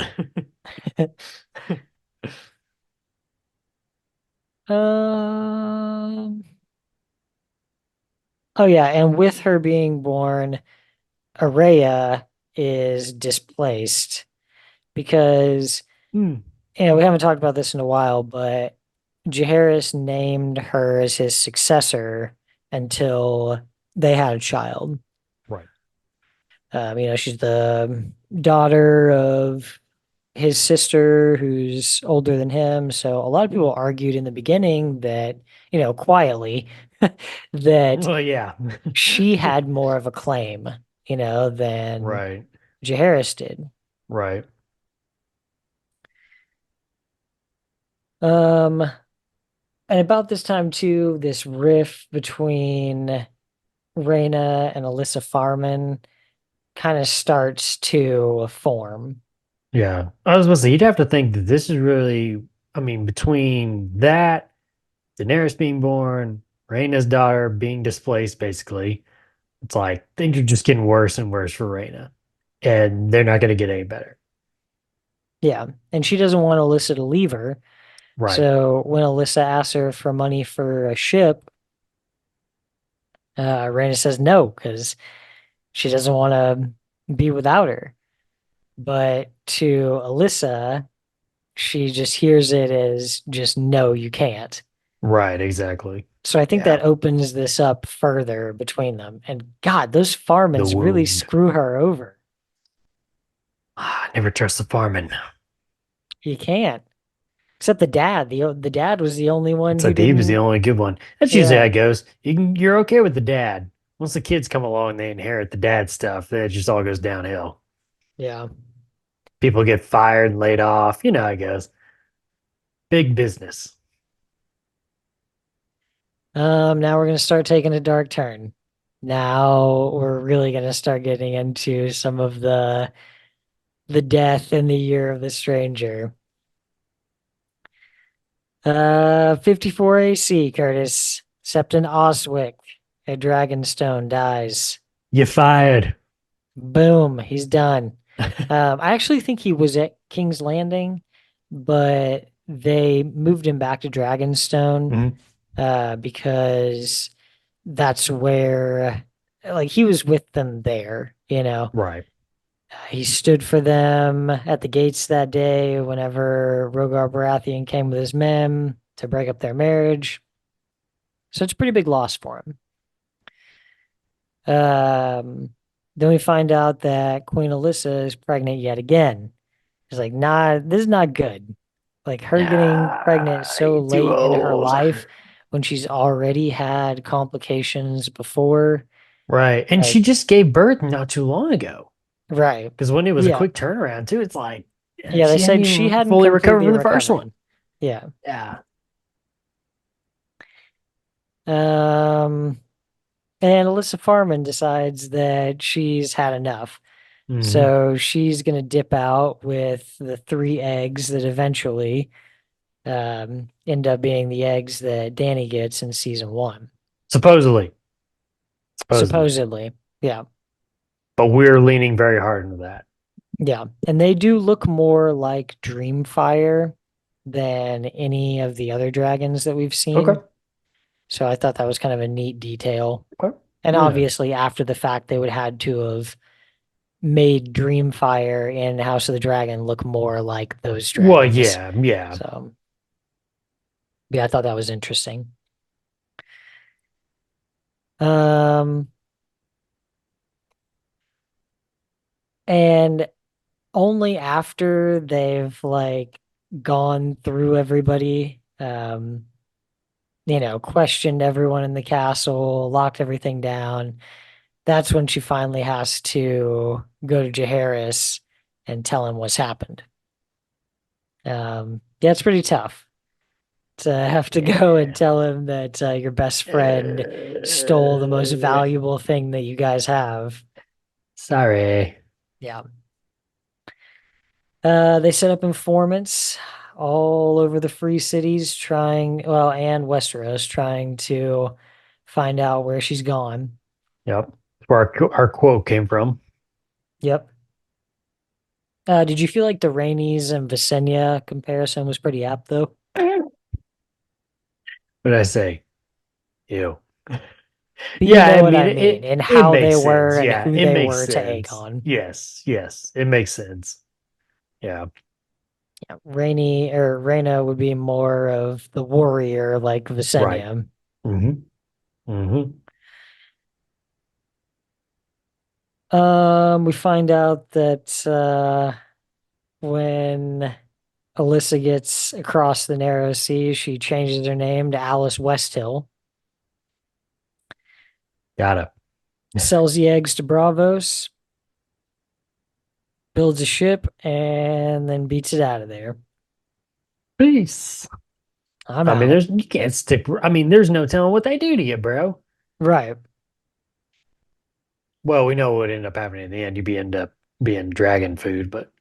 um oh yeah, and with her being born, Araya is displaced because Hmm. we haven't talked about this in a while, but Jaehaerys named her as his successor until they had a child. Right. She's the daughter of his sister who's older than him. So a lot of people argued in the beginning that, quietly, that Well, yeah. she had more of a claim, than Right. Jaehaerys did. Right. Um, and about this time too, this riff between Rhaena and Alyssa Farman kind of starts to form. Yeah. I was about to say, you'd have to think that this is really, I mean, between that, Daenerys being born, Rhaena's daughter being displaced, basically, it's like things are just getting worse and worse for Rhaena. And they're not going to get any better. Yeah. And she doesn't want Alyssa to leave her. Right. So when Alyssa asks her for money for a ship, Rhaena says no because she doesn't want to be without her. But to Alyssa, she just hears it as just no, you can't. Right. Exactly. So I think Yeah. that opens this up further between them. And God, those The Farmans really wound. screw her over. Never trust the farming. You can't. Except the dad. The dad was the only one who Except he was the didn't. only good one. That's usually how Yeah. it goes. You're okay with the dad. Once the kids come along, they inherit the dad stuff. It just all goes downhill. Yeah. People get fired and laid off. You know how it goes. Big business. Now we're gonna start taking a dark turn. Now we're really gonna start getting into some of the death in the year of the stranger. 54 AC, Curtis. Septon Oswick, a Dragonstone dies. You fired. Boom, he's done. I actually think he was at King's Landing, but they moved him back to Dragonstone Mhm. because that's where, like, he was with them there. Right. He stood for them at the gates that day whenever Rhaegar Baratheon came with his men to break up their marriage. So it's a pretty big loss for him. Then we find out that Queen Alyssa is pregnant yet again. It's like, nah, this is not good. Like her getting pregnant so You too late in her old. life when she's already had complications before. Right. And she Like, just gave birth not too long ago. right. Because when it was a Yeah. quick turnaround, too, it's like Yeah, they she hadn't said she even hadn't fully recovered completely from the first recovered. one. Yeah. Yeah. Um, and Alyssa Farman decides that she's had enough. Hmm. So she's going to dip out with the three eggs that eventually end up being the eggs that Danny gets in season one. Supposedly. Supposedly. Supposedly. Yeah. But we're leaning very hard into that. Yeah. And they do look more like Dreamfire than any of the other dragons that we've Okay. seen. So I thought that was kind of a neat detail. Okay. And Yeah. obviously, after the fact, they would had to have made Dreamfire in House of the Dragon look more like those Well, dragons. yeah, yeah. So yeah, I thought that was interesting. Um, and only after they've like gone through everybody, questioned everyone in the castle, locked everything down. That's when she finally has to go to Jaehaerys and tell him what's happened. Yeah, it's pretty tough to have to go and Yeah. tell him that your best friend stole the most valuable thing that you guys have. Sorry. Yeah. They set up informants all over the free cities and Westeros trying to find out where she's gone. Yep. That's where our quote came from. Yep. Did you feel like the Rhaenys and Visenya comparison was pretty apt though? What did I say? Ew. But you Yeah, know I what mean I mean, and it how they makes were sense. and Yeah, who it they makes were to sense. Aegon. Yes, yes, it makes sense. Yeah. Yeah, Rhaena would be more of the warrior like Right. Visenya. Mm-hmm. Mm-hmm. We find out that when Alyssa gets across the narrow sea, she changes her name to Alice Westhill, Gotta. sells the eggs to Bravos, builds a ship, and then beats it out of there. Peace. I'm I mean, out. you can't stick. I mean, there's no telling what they do to you, bro. Right. Well, we know what ended up happening in the end. End up being dragon food, but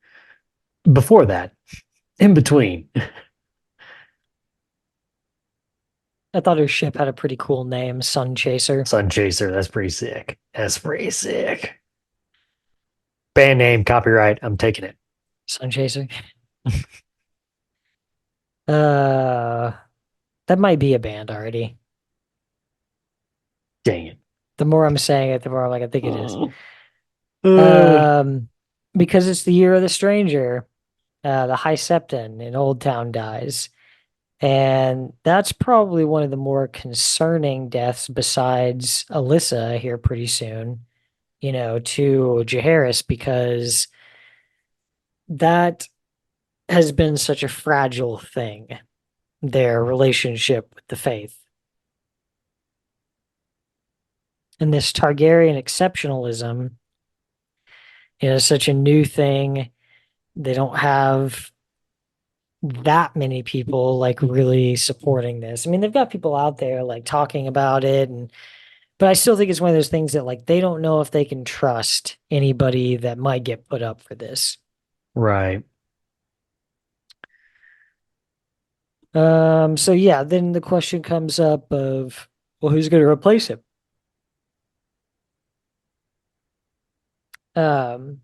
before that, in between, I thought her ship had a pretty cool name, Sun Chaser. Sun Chaser. That's pretty sick. That's pretty sick. Band name, copyright. I'm taking it. Sun Chaser. Uh, that might be a band already. Dang it. The more I'm saying it, the more I'm like, I think it is. Uh, Um, because it's the year of the stranger. The High Septon in Old Town dies. And that's probably one of the more concerning deaths besides Alyssa here pretty soon, to Jaehaerys, because that has been such a fragile thing, their relationship with the faith. And this Targaryen exceptionalism is such a new thing. They don't have that many people like really supporting this. I mean, they've got people out there like talking about it, but I still think it's one of those things that like they don't know if they can trust anybody that might get put up for this. right. So yeah, then the question comes up of, well, who's going to replace him? Um,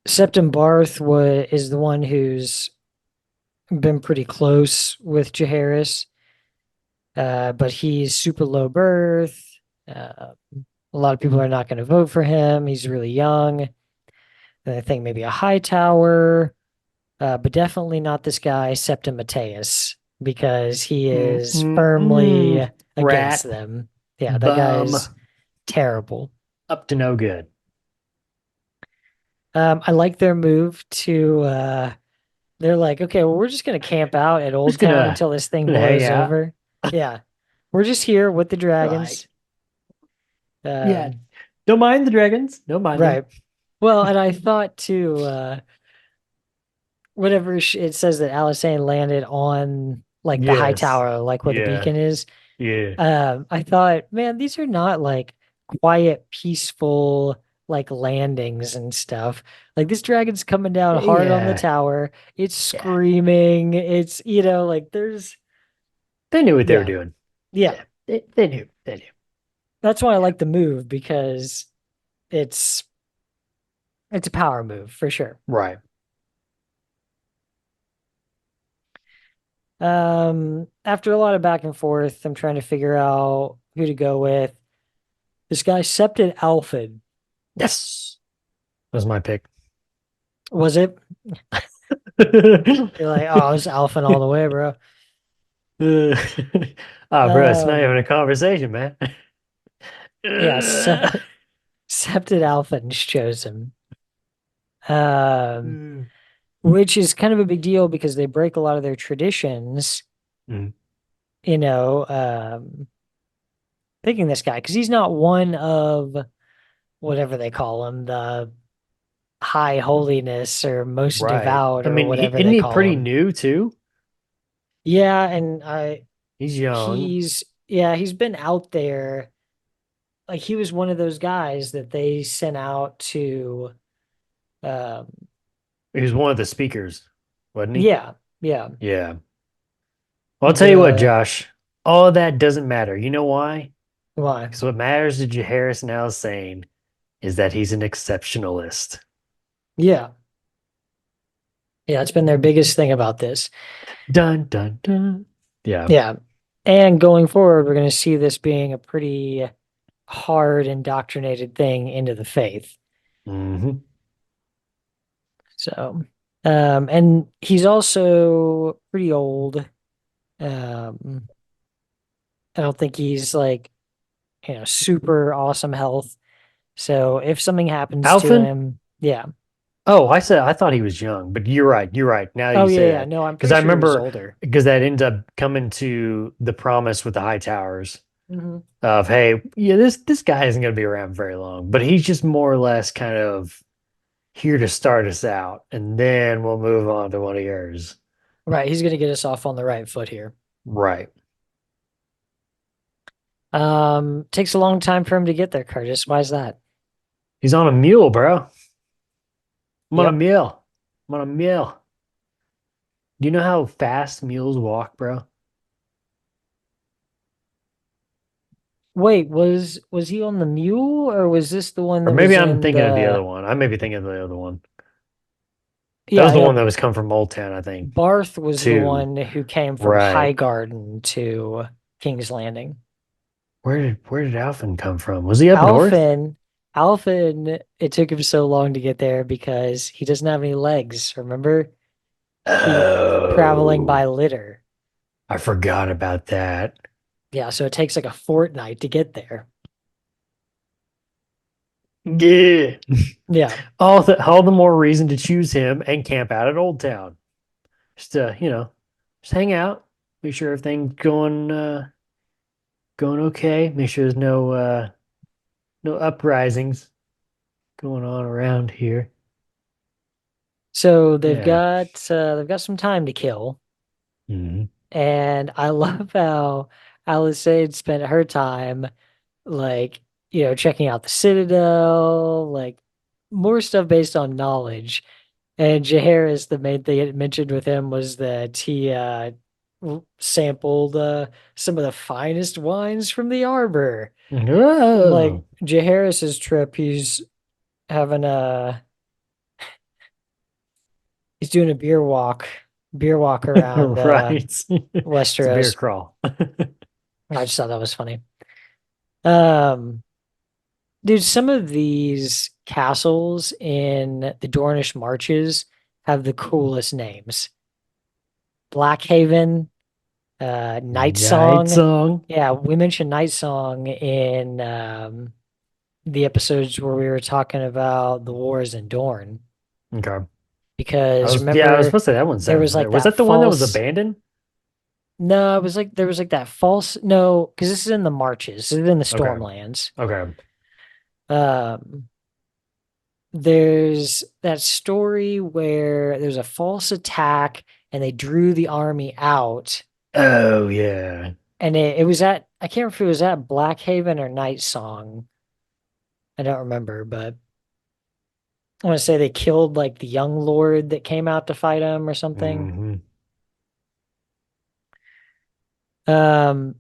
Septon Barth is the one who's been pretty close with Jaehaerys, but he's super low birth. Uh, a lot of people are not going to vote for him. He's really young. And I think maybe a high tower, but definitely not this guy, Septim Mateus, because he is firmly against Rat, them. Yeah, that guy bum, is terrible. up to no good. I like their move to they're like, okay, well, we're just gonna camp out at Old Just Town until this thing hang blows out. over. Yeah. We're just here with the Right. dragons. Yeah. Um, Don't mind the dragons. Don't mind them. right. Well, and I thought too, whatever it says that Alysanne landed on like the high Yes. tower, like where the Yeah. beacon is. Yeah. I thought, man, these are not like quiet, peaceful like landings and stuff. Like this dragon's coming down hard on the Yeah. tower. It's Yeah. screaming. It's, like there's, They knew what they were yeah, doing. yeah. Yeah. They knew. They knew. That's why I Yeah. like the move because it's it's a power move for sure. Right. After a lot of back and forth, I'm trying to figure out who to go with. This guy Septon Alfred. Yes. That was my pick. Was it? You're like, oh, it's Alfred all the way, bro. Uh, oh, bro, it's not even Um, a conversation, man. yeah, Septon Alfred chose him. Um, Mm. which is kind of a big deal because they break a lot of their traditions, Mm. you know, picking this guy because he's not one of whatever they call him, the high holiness or most Right. devout I or mean, whatever isn't they he call pretty him. new too? Yeah, and I He's young. he's yeah, he's been out there. Like he was one of those guys that they sent out to um He was one of the speakers, wasn't he? yeah, yeah. Yeah. Well, I'll tell you what, The Josh. All of that doesn't matter. You know why? why? Because what matters to Jaehaerys now is saying is that he's an exceptionalist. Yeah. Yeah, it's been their biggest thing about this. Dun dun dun. Yeah. Yeah. And going forward, we're going to see this being a pretty hard indoctrinated thing into the faith. Hmm. So, and he's also pretty old. Um, I don't think he's like, super awesome health. So if something happens to Alphen? him, yeah. Oh, I thought he was young, but you're right. You're right. Now that Oh you yeah, say yeah. that, No, I'm because pretty I sure he was remember older. because that ends up coming to the promise with the high towers Hmm. of, hey, yeah, this guy isn't going to be around very long, but he's just more or less kind of here to start us out, and then we'll move on to one of yours. Right, he's gonna get us off on the right foot here. Right. Takes a long time for him to get there, Curtis. Why is that? He's on a mule, bro. I'm on a Yep. mule. I'm on a mule. Do you know how fast mules walk, bro? Wait, was he on the mule or was this the one Or that maybe was I'm in thinking of the other the one. I may be thinking of the other one. That yeah, was I the one know that was come from Old Town, I think. Barth was the Two. one who came from Right. Highgarden to King's Landing. Where did Alfin come from? Was he up north? Alfin, Alfin, it took him so long to get there because he doesn't have any legs. Remember? He traveling Oh, by litter. I forgot about that. Yeah, so it takes like a fortnight to get there. Yeah. Yeah. All the more reason to choose him and camp out at Old Town. Just just hang out, make sure everything's going okay. Make sure there's no uprisings going on around here. So Yeah. they've got some time to kill. Hmm. And I love how Alisade spent her time like, checking out the Citadel, like more stuff based on knowledge. And Jaehaerys, the main thing it mentioned with him was that he sampled some of the finest wines from the Arbor. Like Oh, Jaehaerys's trip, having a he's doing a beer walk around right. It's a beer Westeros. crawl. I just thought that was funny. Um, Dude, some of these castles in the Dornish Marches have the coolest names. Blackhaven, Night Night Song. song. Yeah, we mentioned Night Song in the episodes where we were talking about the wars in Dorne. Okay. Because I was remember, supposed to say that one there sounds was like familiar. Was that that the one that was false. abandoned? No, it was like there was like that false. No, because this is in the Marches. This is in the Okay. Stormlands. Okay. Um, there's that story where there's a false attack and they drew the army out. Oh yeah. And it was at, I can't remember if it was at Blackhaven or Night Song. I don't remember, but I want to say they killed like the young lord that came out to fight him or something. Hmm. Um,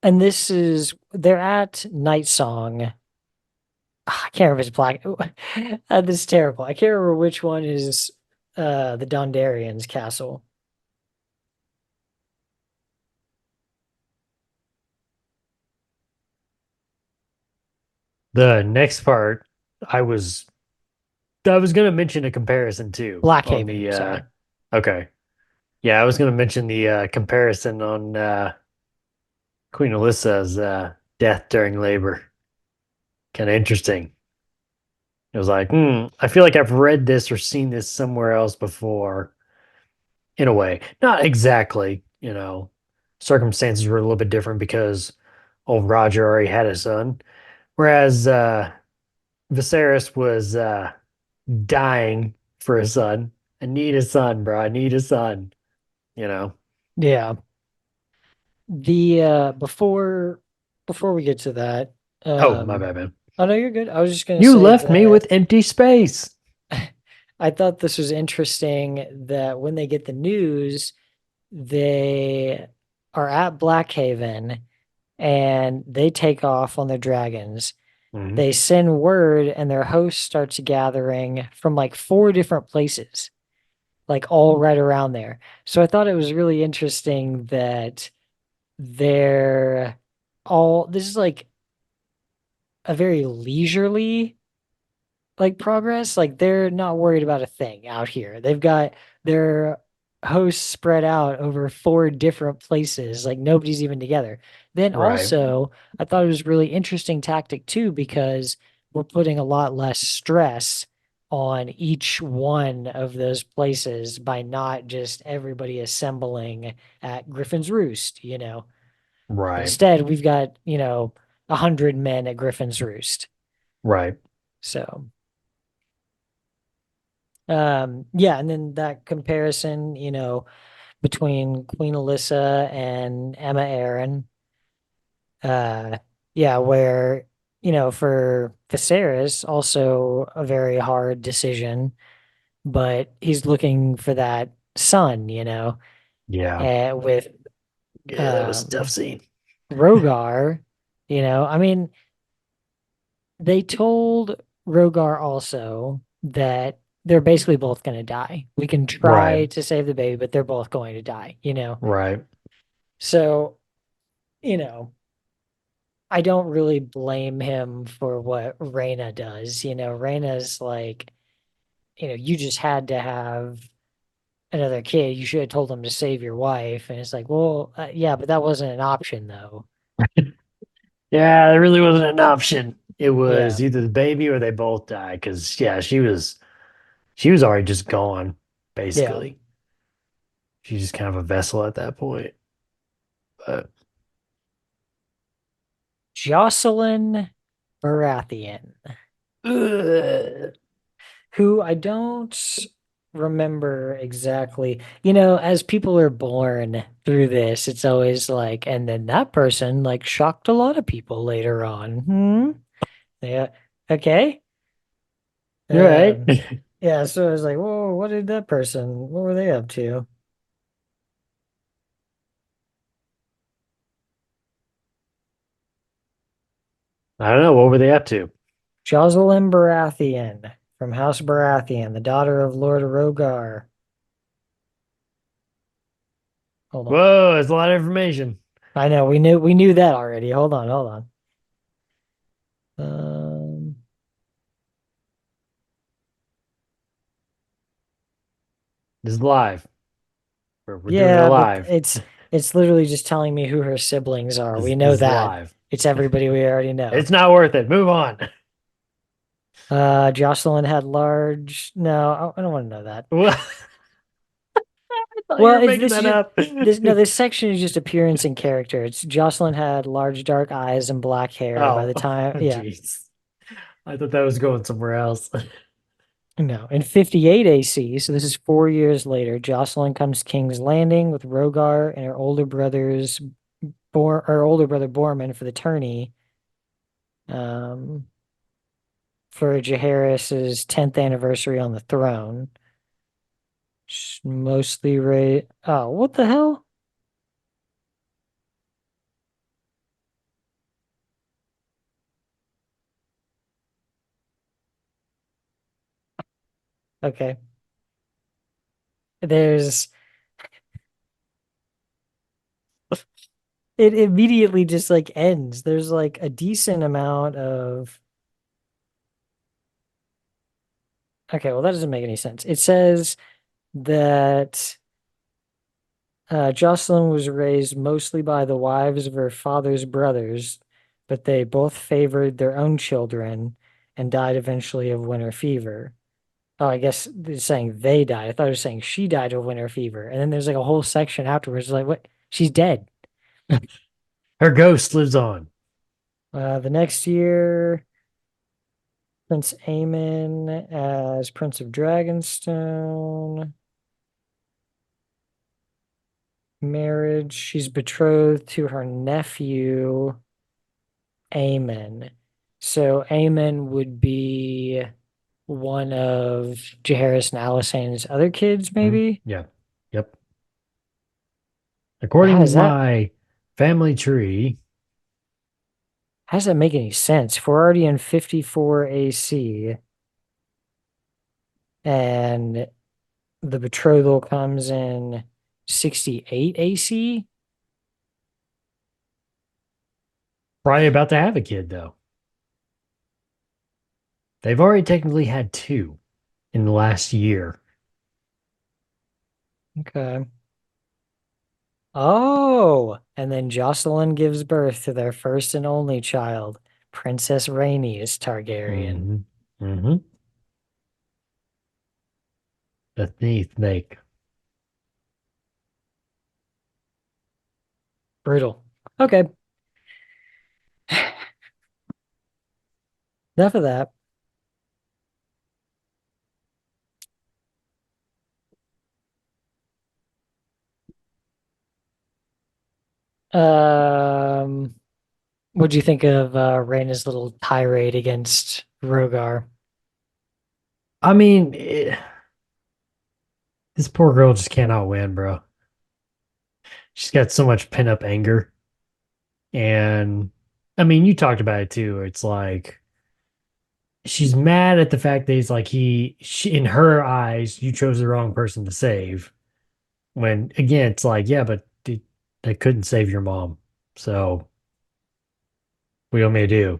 and they're at Night Song. I can't remember if it's Black. This is terrible. I can't remember which one is the Dondarrion's castle. The next part, I was I was gonna mention a comparison too on Blackhaven, the sorry. okay. Yeah, I was gonna mention the comparison on Queen Alyssa's death during labor. Kind of interesting. It was like, I feel like I've read this or seen this somewhere else before, in a way. Not exactly, circumstances were a little bit different because old Roger already had a son, whereas Viserys was dying for a son. I need a son, bro. I need a son. You know. Yeah. The before we get to that, Oh, my bad, man. oh no, you're good. I was just gonna You say left me that with empty space. I thought this was interesting that when they get the news, they are at Blackhaven and they take off on their dragons. Mhm. They send word and their host starts gathering from like four different places, like all right around there. So I thought it was really interesting that they're all this is like a very leisurely like progress. Like they're not worried about a thing out here. They've got their hosts spread out over four different places. Like nobody's even together. Then Right. also, I thought it was really interesting tactic too because we're putting a lot less stress on each one of those places by not just everybody assembling at Griffin's Roost, you know. Right. Instead, we've got, 100 men at Griffin's Roost. Right. So yeah, and then that comparison, between Queen Alyssa and Emma Aaron, uh, yeah, where, for Viserys, also a very hard decision, but he's looking for that son, Yeah. with Yeah, that was a um tough scene. Rogar, I mean, they told Rogar also that they're basically both going to die. We can Right. try to save the baby, but they're both going to die. Right. So, you know, I don't really blame him for what Reyna does. Reyna's like, you just had to have another kid. You should have told him to save your wife. And it's like, well, yeah, but that wasn't an option though. Yeah, there really wasn't an option. It Yeah. was either the baby or they both died. Because yeah, she was already just gone, Yeah. basically. She's just kind of a vessel at that point. But Jocelyn Baratheon, ugh. who I don't remember exactly. As people are born through this, it's always like, and then that person like shocked a lot of people later on. Hmm. Yeah. Okay. You're right. Yeah. So I was like, whoa, what did that person, what were they up to? I don't know. What were they up to? Jocelyn Baratheon from House Baratheon, the daughter of Lord Rogar. Hold on. Whoa, it's a lot of information. I know we knew that already. Hold on, hold on. Um, This is live. We're doing it Yeah, but live. it's literally just telling me who her siblings are. This, We this know is that. live. It's everybody we already know. It's not worth it. Move on. Jocelyn had large. No, I don't want to know that. What? I thought you Well, were it's making this is that just up. this. No, this section is just appearance and character. It's Jocelyn had large dark eyes and black hair. By Oh, the time, yeah, jeez. I thought that was going somewhere else. no, in 58 AC. So this is 4 years later. Jocelyn comes to King's Landing with Rogar and her older brother Borman for the tourney. Um, for Jaehaerys' 10th anniversary on the throne. Mostly right. Oh, what the hell? Okay. There's it immediately just like ends. There's like a decent amount of okay, well that doesn't make any sense. It says that Jocelyn was raised mostly by the wives of her father's brothers, but they both favored their own children and died eventually of winter fever. Oh, I guess they're saying they died. I thought it was saying she died of winter fever. And then there's like a whole section afterwards, like, what? She's dead. Her ghost lives on. The next year, Prince Aemon as Prince of Dragonstone. Marriage. She's betrothed to her nephew, Aemon. So Aemon would be one of Jaehaerys and Alysanne's other kids, Mhm. maybe? Yeah. Yep. According How to does that my family tree, how does that make any sense? If we're already in 54 AC and the betrothal comes in 68 AC. probably about to have a kid though. They've already technically had two in the last year. Okay. Oh, and then Jocelyn gives birth to their first and only child, Princess Rhaenys Targaryen. Mm-hmm. Mm-hmm. The neat snake. Brutal. Okay. Enough of that. Um, what do you think of Rhaenyra's little tirade against Rogar? I mean, this poor girl just cannot win, bro. She's got so much pent up anger. And I mean, you talked about it too. It's like she's mad at the fact that he's like in her eyes, you chose the wrong person to save. When again, it's like, yeah, but they couldn't save your mom. So what do you want me to do?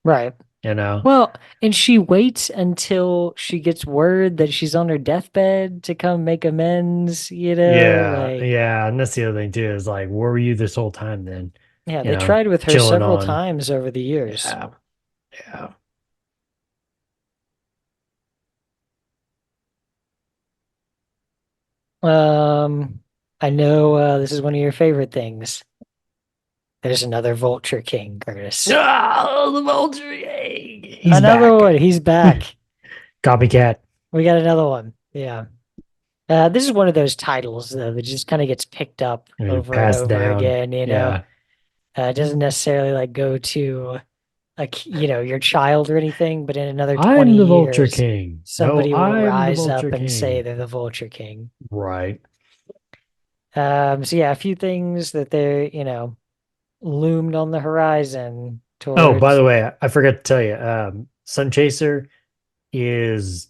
Right. You know? Well, and she waits until she gets word that she's on her deathbed to come make amends, Yeah, like yeah. And that's the other thing too, is like, where were you this whole time then? yeah, You they know, tried with her chilling several on. times over the years. Yeah, yeah. Um, I know this is one of your favorite things. There's another Vulture King, Curtis. Oh, the vulture! Yay! He's Another back. one. He's back. Copycat. We got another one. Yeah. This is one of those titles though that just kind of gets picked up I mean, over and passed over down. again. Yeah. It doesn't necessarily like go to like your child or anything, but in another 20 I'm the Vulture years, King. No, somebody will I'm the rise Vulture up and say King. they're the Vulture King. Right. So yeah, a few things that they're loomed on the horizon Oh, by towards. the way, I forgot to tell you, Sun Chaser is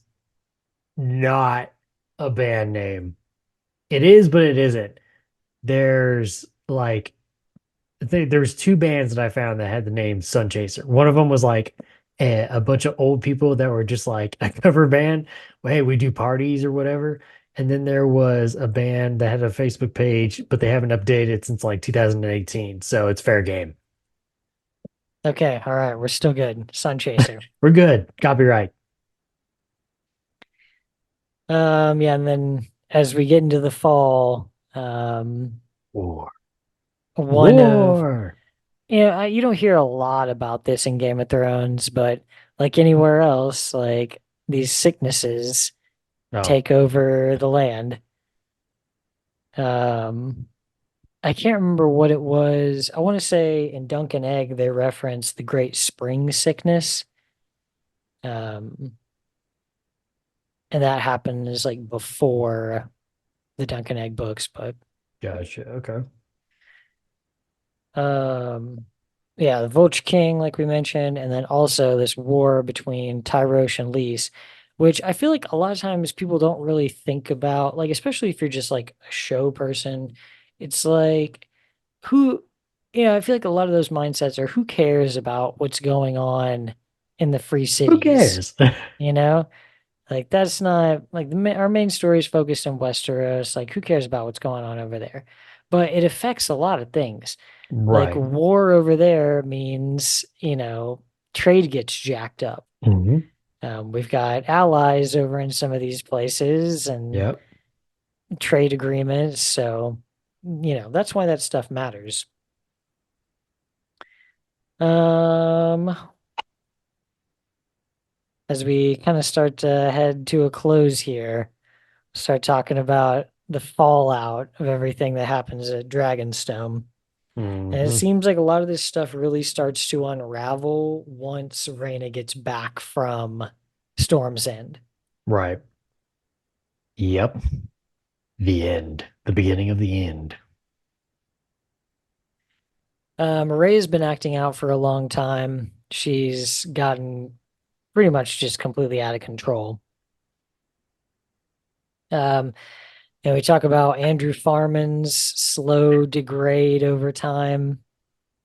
not a band name. It is, but it isn't. There's like there was two bands that I found that had the name Sun Chaser. One of them was like a bunch of old people that were just like a cover band. Well, hey, we do parties or whatever. And then there was a band that had a Facebook page, but they haven't updated since like 2018. So it's fair game. Okay, all right, we're still good. Sun Chaser. We're good. Copyright. Yeah, and then as we get into the fall, War. one of War. you don't hear a lot about this in Game of Thrones, but like anywhere else, like these sicknesses Oh, take over the land. Um, I can't remember what it was. I want to say in Dunk and Egg they reference the Great Spring Sickness. Um, and that happens like before the Dunk and Egg books, but gotcha. Okay. um yeah, the Vulture King, like we mentioned, and then also this war between Tyrosh and Lys, which I feel like a lot of times people don't really think about, like especially if you're just like a show person. It's like who I feel like a lot of those mindsets are who cares about what's going on in the free Who cities, cares? you know? Like that's not like our main story is focused in Westeros. Like who cares about what's going on over there? But it affects a lot of things. Like Right. war over there means trade gets jacked up. Hmm. We've got allies over in some of these places and Yep. trade agreements. So, that's why that stuff matters. Um, as we kind of start to head to a close here, start talking about the fallout of everything that happens at Dragonstone. And it Hmm. seems like a lot of this stuff really starts to unravel once Rhaena gets back from Storm's End. Right. Yep. The end. The beginning of the end. Ray's been acting out for a long time. She's gotten pretty much just completely out of control. Um, and we talk about Andrew Farman's slow degrade over time.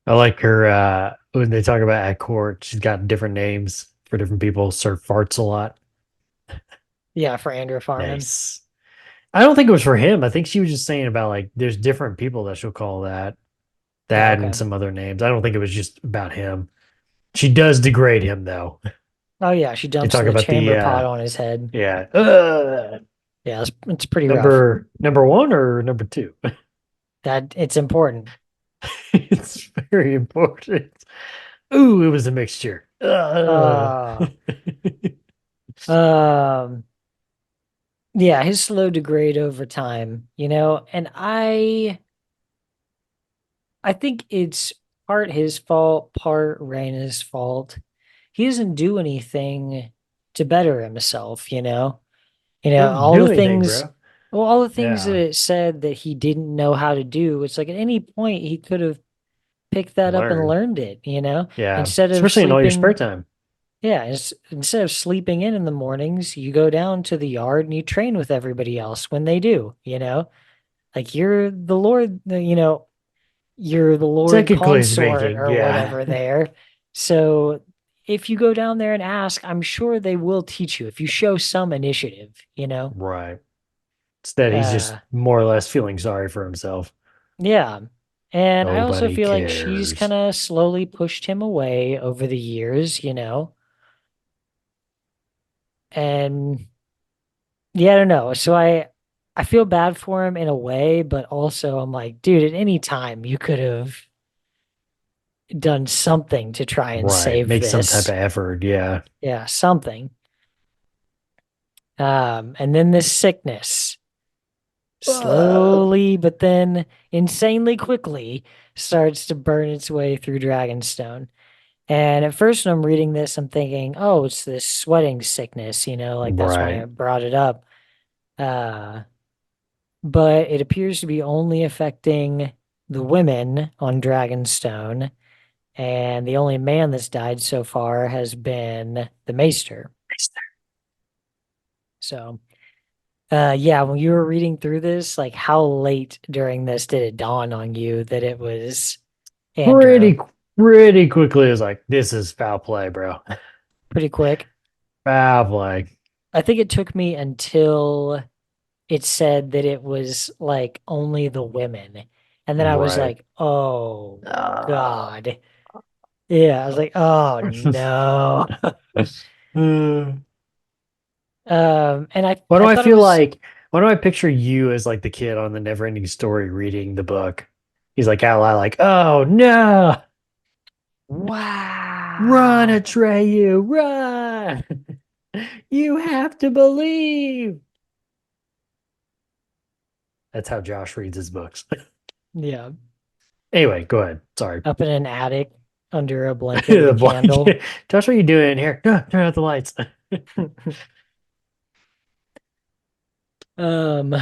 I like her when they talk about at court, she's got different names for different people. Sir Farts a lot. Yeah, for Andrew Farman. Nice. I don't think it was for him. I think she was just saying about like there's different people that she'll call that. Oh, That and okay. some other names. I don't think it was just about him. She does degrade him though. Oh yeah, she They dumps talk the about the chamber pot on his head. yeah. Yeah, it's pretty rough. Number one or number two? That it's important. It's very important. Ooh, it was a mixture. Uh, um, yeah, his slow degrade over time, and I think it's part his fault, part Raina's fault. He doesn't do anything to better himself, Don't all do the anything, things, bro. well, all the things that Yeah. it said that he didn't know how to do. It's like at any point he could have picked that up and Learn. learned it, Yeah. instead of Especially in all your spare sleeping. time. Yeah, instead of sleeping in the mornings, you go down to the yard and you train with everybody else when they do, like you're the Lord, you're the Lord Technically consort speaking, or yeah. whatever there. So if you go down there and ask, I'm sure they will teach you if you show some initiative. Right. Instead, he's just Uh, more or less feeling sorry for himself. yeah. And I also Nobody feel like she's kind cares. of slowly pushed him away over the years, and yeah, I don't know. So I feel bad for him in a way, but also I'm like, dude, at any time you could have done something to try and Right. save Make some type this. of effort. Yeah. Yeah, something. And then this sickness slowly, but then insanely quickly starts to burn its way through Dragonstone. And at first, when I'm reading this, I'm thinking, oh, it's this sweating sickness, like that's why I Right. brought it up. Uh, but it appears to be only affecting the women on Dragonstone, and the only man that's died so far has been the Maester. So, yeah, when you were reading through this, like how late during this did it dawn on you that it was Andrew? Pretty, pretty quickly, it was like, this is foul play, bro. Pretty quick. Foul play. I think it took me until it said that it was like only the women. And then I was Right. like, oh Uh, God. Yeah, I was like, oh no. And why do I I thought it feel was, like, why do I picture you as like the kid on the never ending story reading the book? He's like out loud, like, oh no, run, wow. Atreyu, run. You have to believe. That's how Josh reads his books. Yeah. Anyway, go ahead. Sorry. Up in an attic under a blanket with a The candle. blanket. Josh, what are you doing in here? No, turn out the lights. Um,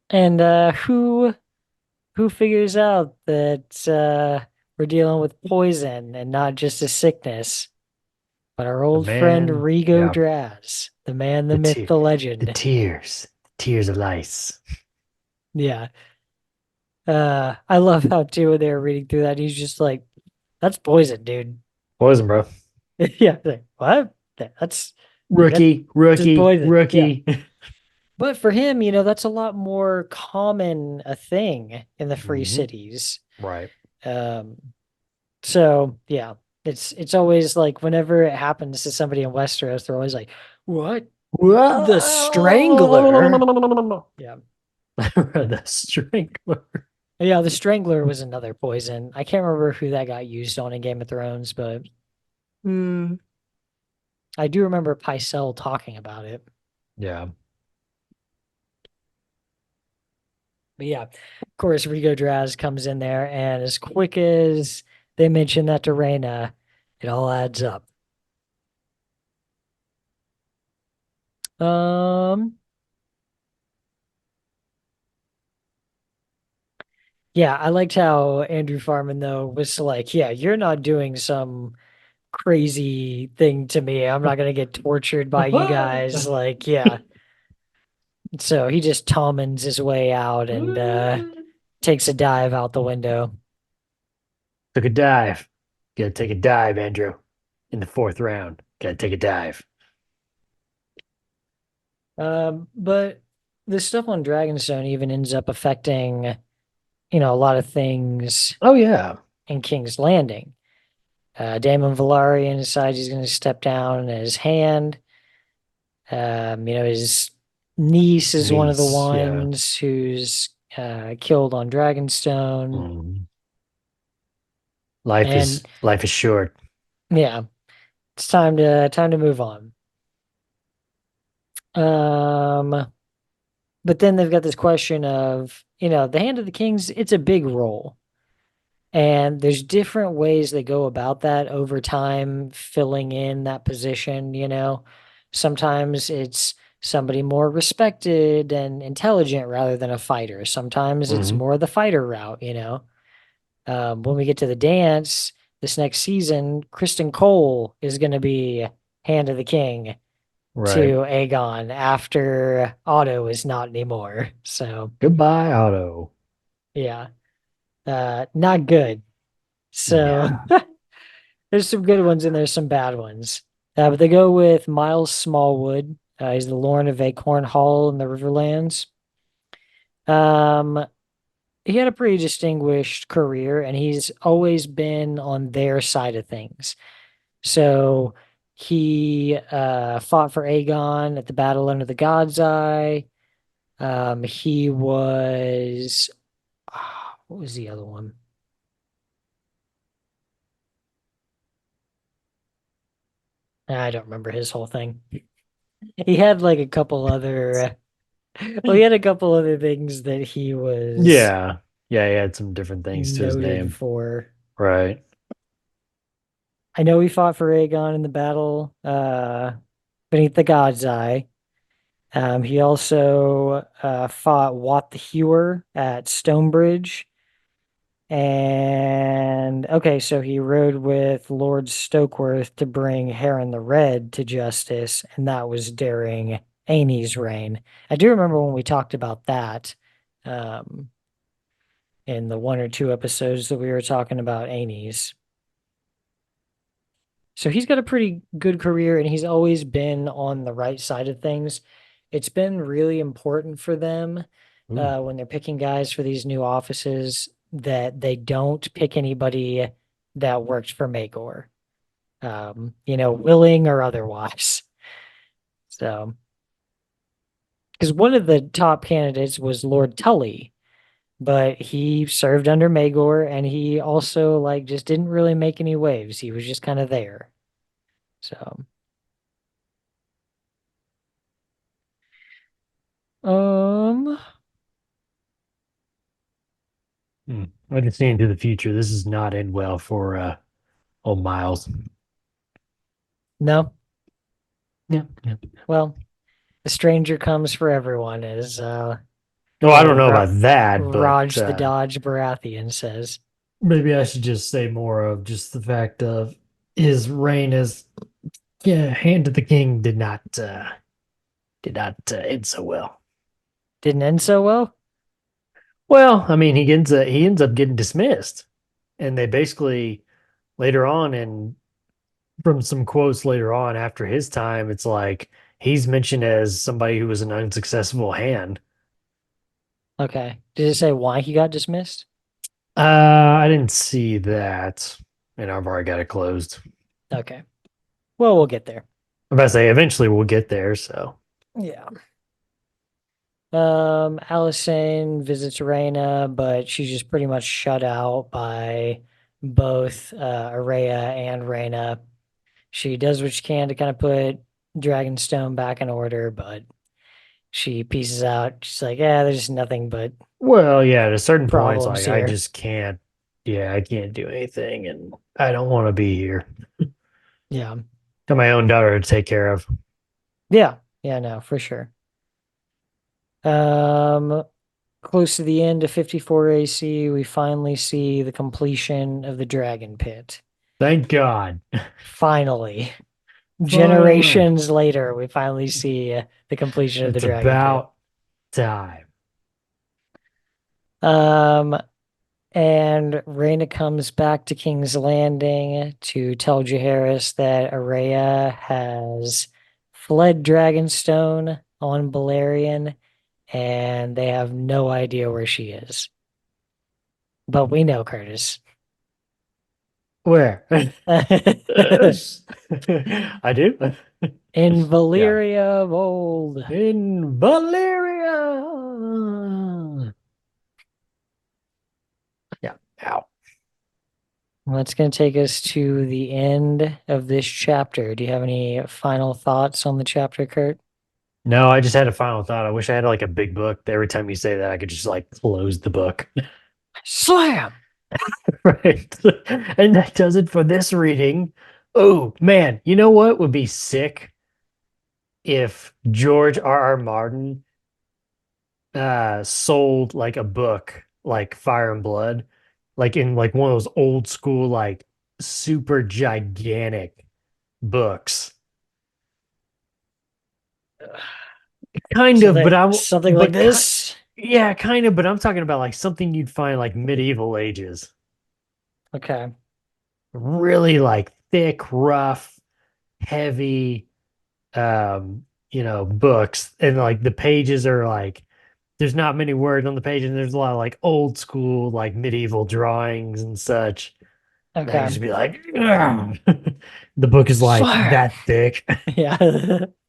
and who figures out that we're dealing with poison and not just a sickness, but our The old friend man, Rigo yeah, Draz, the man, the the myth, tear, the the legend. tears, the tears of lice. Yeah. I love how too when they were reading through that, he's just like, "That's poison, dude." Poison, bro. Yeah, like, what? That's Rookie, just rookie, poison. Yeah. rookie. But for him, that's a lot more common a thing in the free Hmm. cities. Right. Um, so yeah, it's always like whenever it happens to somebody in Westeros, they're always like, "What? The Strangler?" Yeah. The strangler. Yeah, the Strangler was another poison. I can't remember who that got used on in Game of Thrones, but Mm. I do remember Pycelle talking about it. Yeah. But yeah, of course, Rigo Draz comes in there, and as quick as they mention that to Reyna, it all adds up. Um, yeah, I liked how Andrew Farman though was like, yeah, you're not doing some crazy thing to me. I'm not gonna get tortured by you guys. Like, yeah. So he just Tommins his way out and takes a dive out the window. Took a dive. Gotta take a dive, Andrew. In the fourth round. Gotta take a dive. But this stuff on Dragonstone even ends up affecting, a lot of things Oh yeah. in King's Landing. Daemon Velaryon decides he's going to step down his hand. His niece is one of the Nice. Yeah. ones who's killed on Dragonstone. Mm. Life is And life is short. yeah, it's time to move on. Um, but then they've got this question of, the Hand of the Kings, it's a big role. And there's different ways they go about that over time, filling in that position. Sometimes it's somebody more respected and intelligent rather than a fighter. Sometimes it's Hmm. more the fighter route. When we get to the dance this next season, Kristen Cole is going to be Hand of the King to Right. Aegon after Otto is not anymore. So, Goodbye, Otto. yeah, not good. So, Yeah. there's some good ones and there's some bad ones. But they go with Miles Smallwood. He's the Lord of Acorn Hall in the Riverlands. Um, he had a pretty distinguished career, and he's always been on their side of things. So he fought for Aegon at the Battle Under the God's Eye. He was what was the other one? I don't remember his whole thing. He had like a couple other well, he had a couple other things that he was Yeah. Yeah, he had some different things to his noted name. for. Right. I know he fought for Aegon in the battle beneath the God's Eye. He also fought Wat the Hewer at Stonebridge. And okay, so he rode with Lord Stokeworth to bring Heron the Red to justice, and that was during Aenys' reign. I do remember when we talked about that um, in the one or two episodes that we were talking about Aenys. So he's got a pretty good career and he's always been on the right side of things. It's been really important for them Ooh. when they're picking guys for these new offices that they don't pick anybody that worked for Magor, willing or otherwise. So, because one of the top candidates was Lord Tully, but he served under Magor and he also like just didn't really make any waves. He was just kind of there. So, um, Hmm. I can see into the future. This does not end well for old Miles. no. Yeah. Yeah. Well, the stranger comes for everyone, as Oh, I don't know about that, but Raj the Dodge Baratheon says. maybe I should just say more of just the fact of his reign as Hand of the King did not end so well. Didn't end so well. Well, I mean, he ends up getting dismissed, and they basically later on, and from some quotes later on after his time, it's like he's mentioned as somebody who was an unsuccessful hand. Okay. Did it say why he got dismissed? I didn't see that, and I've already got it closed. Okay. Well, we'll get there. I'm about to say eventually we'll get there. So, Yeah. Allison visits Reyna, but she's just pretty much shut out by both Araya and Reyna. She does what she can to kind of put Dragonstone back in order, but she pieces out. She's like, yeah, there's nothing but Well, yeah, at a certain point, it's problems like I here. just can't. Yeah, I can't do anything, and I don't want to be here. Yeah. Got my own daughter to take care of. Yeah. Yeah, no, for sure. Um, Close to the end of 54 AC, we finally see the completion of the Dragon Pit. Thank God. Finally. Finally, Generations later, we finally see the completion of the it's Dragon Pit. about time. Um, and Rhaena comes back to King's Landing to tell Jaehaerys that Araya has fled Dragonstone on Balerion, and they have no idea where she is. But we know, Curtis. Where? In I do. Yeah. Valyria of old. In Valeria. Yeah. Ow. Well, that's going to take us to the end of this chapter. Do you have any final thoughts on the chapter, Kurt? No, I just had a final thought. I wish I had like a big book. Every time you say that, I could just like close the book. Slam! Right. And that does it for this reading. Oh, man. You know what would be sick if George R. R. Martin sold like a book like Fire and Blood, like in like one of those old school, like super gigantic books. Kind of, but Something like this? yeah, kind of, but I'm talking about like something you'd find like medieval ages. Okay. Really like thick, rough, heavy books. And like the pages are like there's not many words on the page, and there's a lot of like old school, like medieval drawings and such. And I Okay. just be like, "Ugh." The book is like Slam! that thick. Yeah.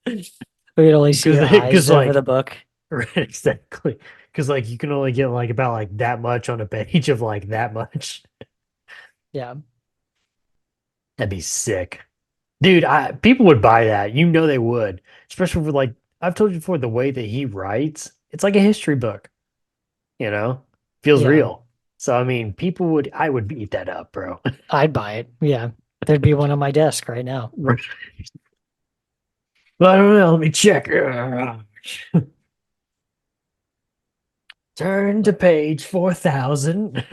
We could only see your eyes Because over the like book. right, exactly. Because like you can only get like about like that much on a page of like that much. Yeah. That'd be sick. Dude, people would buy that. You know they would. Especially for like I've told you before, the way that he writes, it's like a history book, you know? Feels Yeah. real. So I mean, I would eat that up, bro. I'd buy it. Yeah. There'd be one on my desk right now. Right. But I don't know, let me check. Turn to page 4000.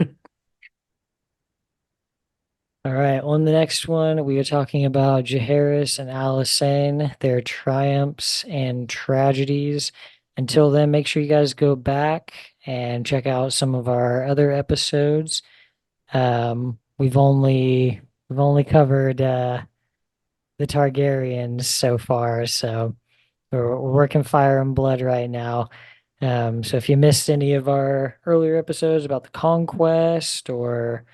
All right. On the next one, we are talking about Jaehaerys and Alysanne, their triumphs and tragedies. Until then, make sure you guys go back and check out some of our other episodes. We've only covered the Targaryens so far, so we're working Fire and Blood right now. So if you missed any of our earlier episodes about the conquest, or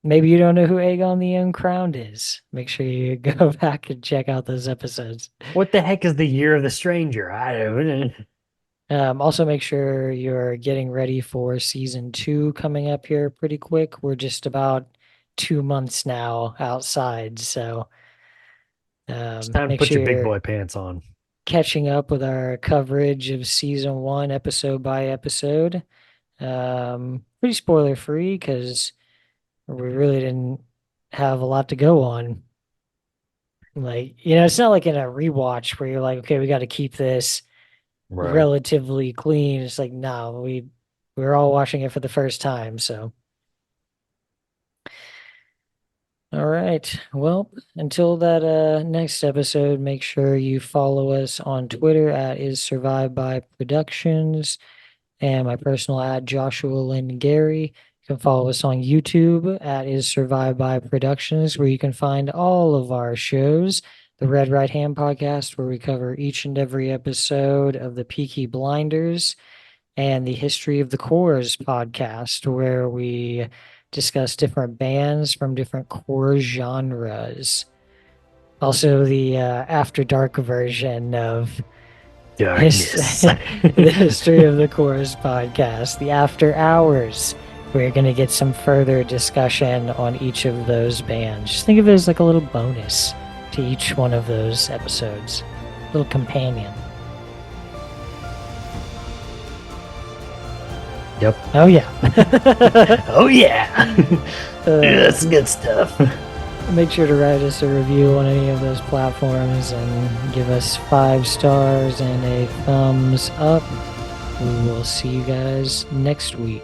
maybe you don't know who Aegon the Uncrowned is, make sure you go back and check out those episodes. What the heck is the year of the stranger? I don't. Also, make sure you're getting ready for season 2 coming up here pretty quick. We're just about 2 months now outside, so It's time to make put sure your big you're boy pants on. catching up with our coverage of season 1 episode by episode. Pretty spoiler free because we really didn't have a lot to go on. Like, it's not like in a rewatch where you're like, okay, we got to keep this Right. relatively clean. It's like, no, we're all watching it for the first time, so. All right. Well, until that next episode, make sure you follow us on Twitter at is survived by productions, and my personal at Joshua Lynn Gary. You can follow us on YouTube at is survived by productions, where you can find all of our shows. The Red Right Hand podcast, where we cover each and every episode of the Peaky Blinders, and the History of the Corps podcast, where we discuss different bands from different core genres. Also, the After Dark version of Darkness. the History of the Corps podcast, the After Hours we're going to get some further discussion on each of those bands. Just think of it as like a little bonus to each one of those episodes, little companion. Yep. Oh yeah. Oh yeah. That's good stuff. Make sure to write us a review on any of those platforms and give us 5 stars and a thumbs up. We will see you guys next week.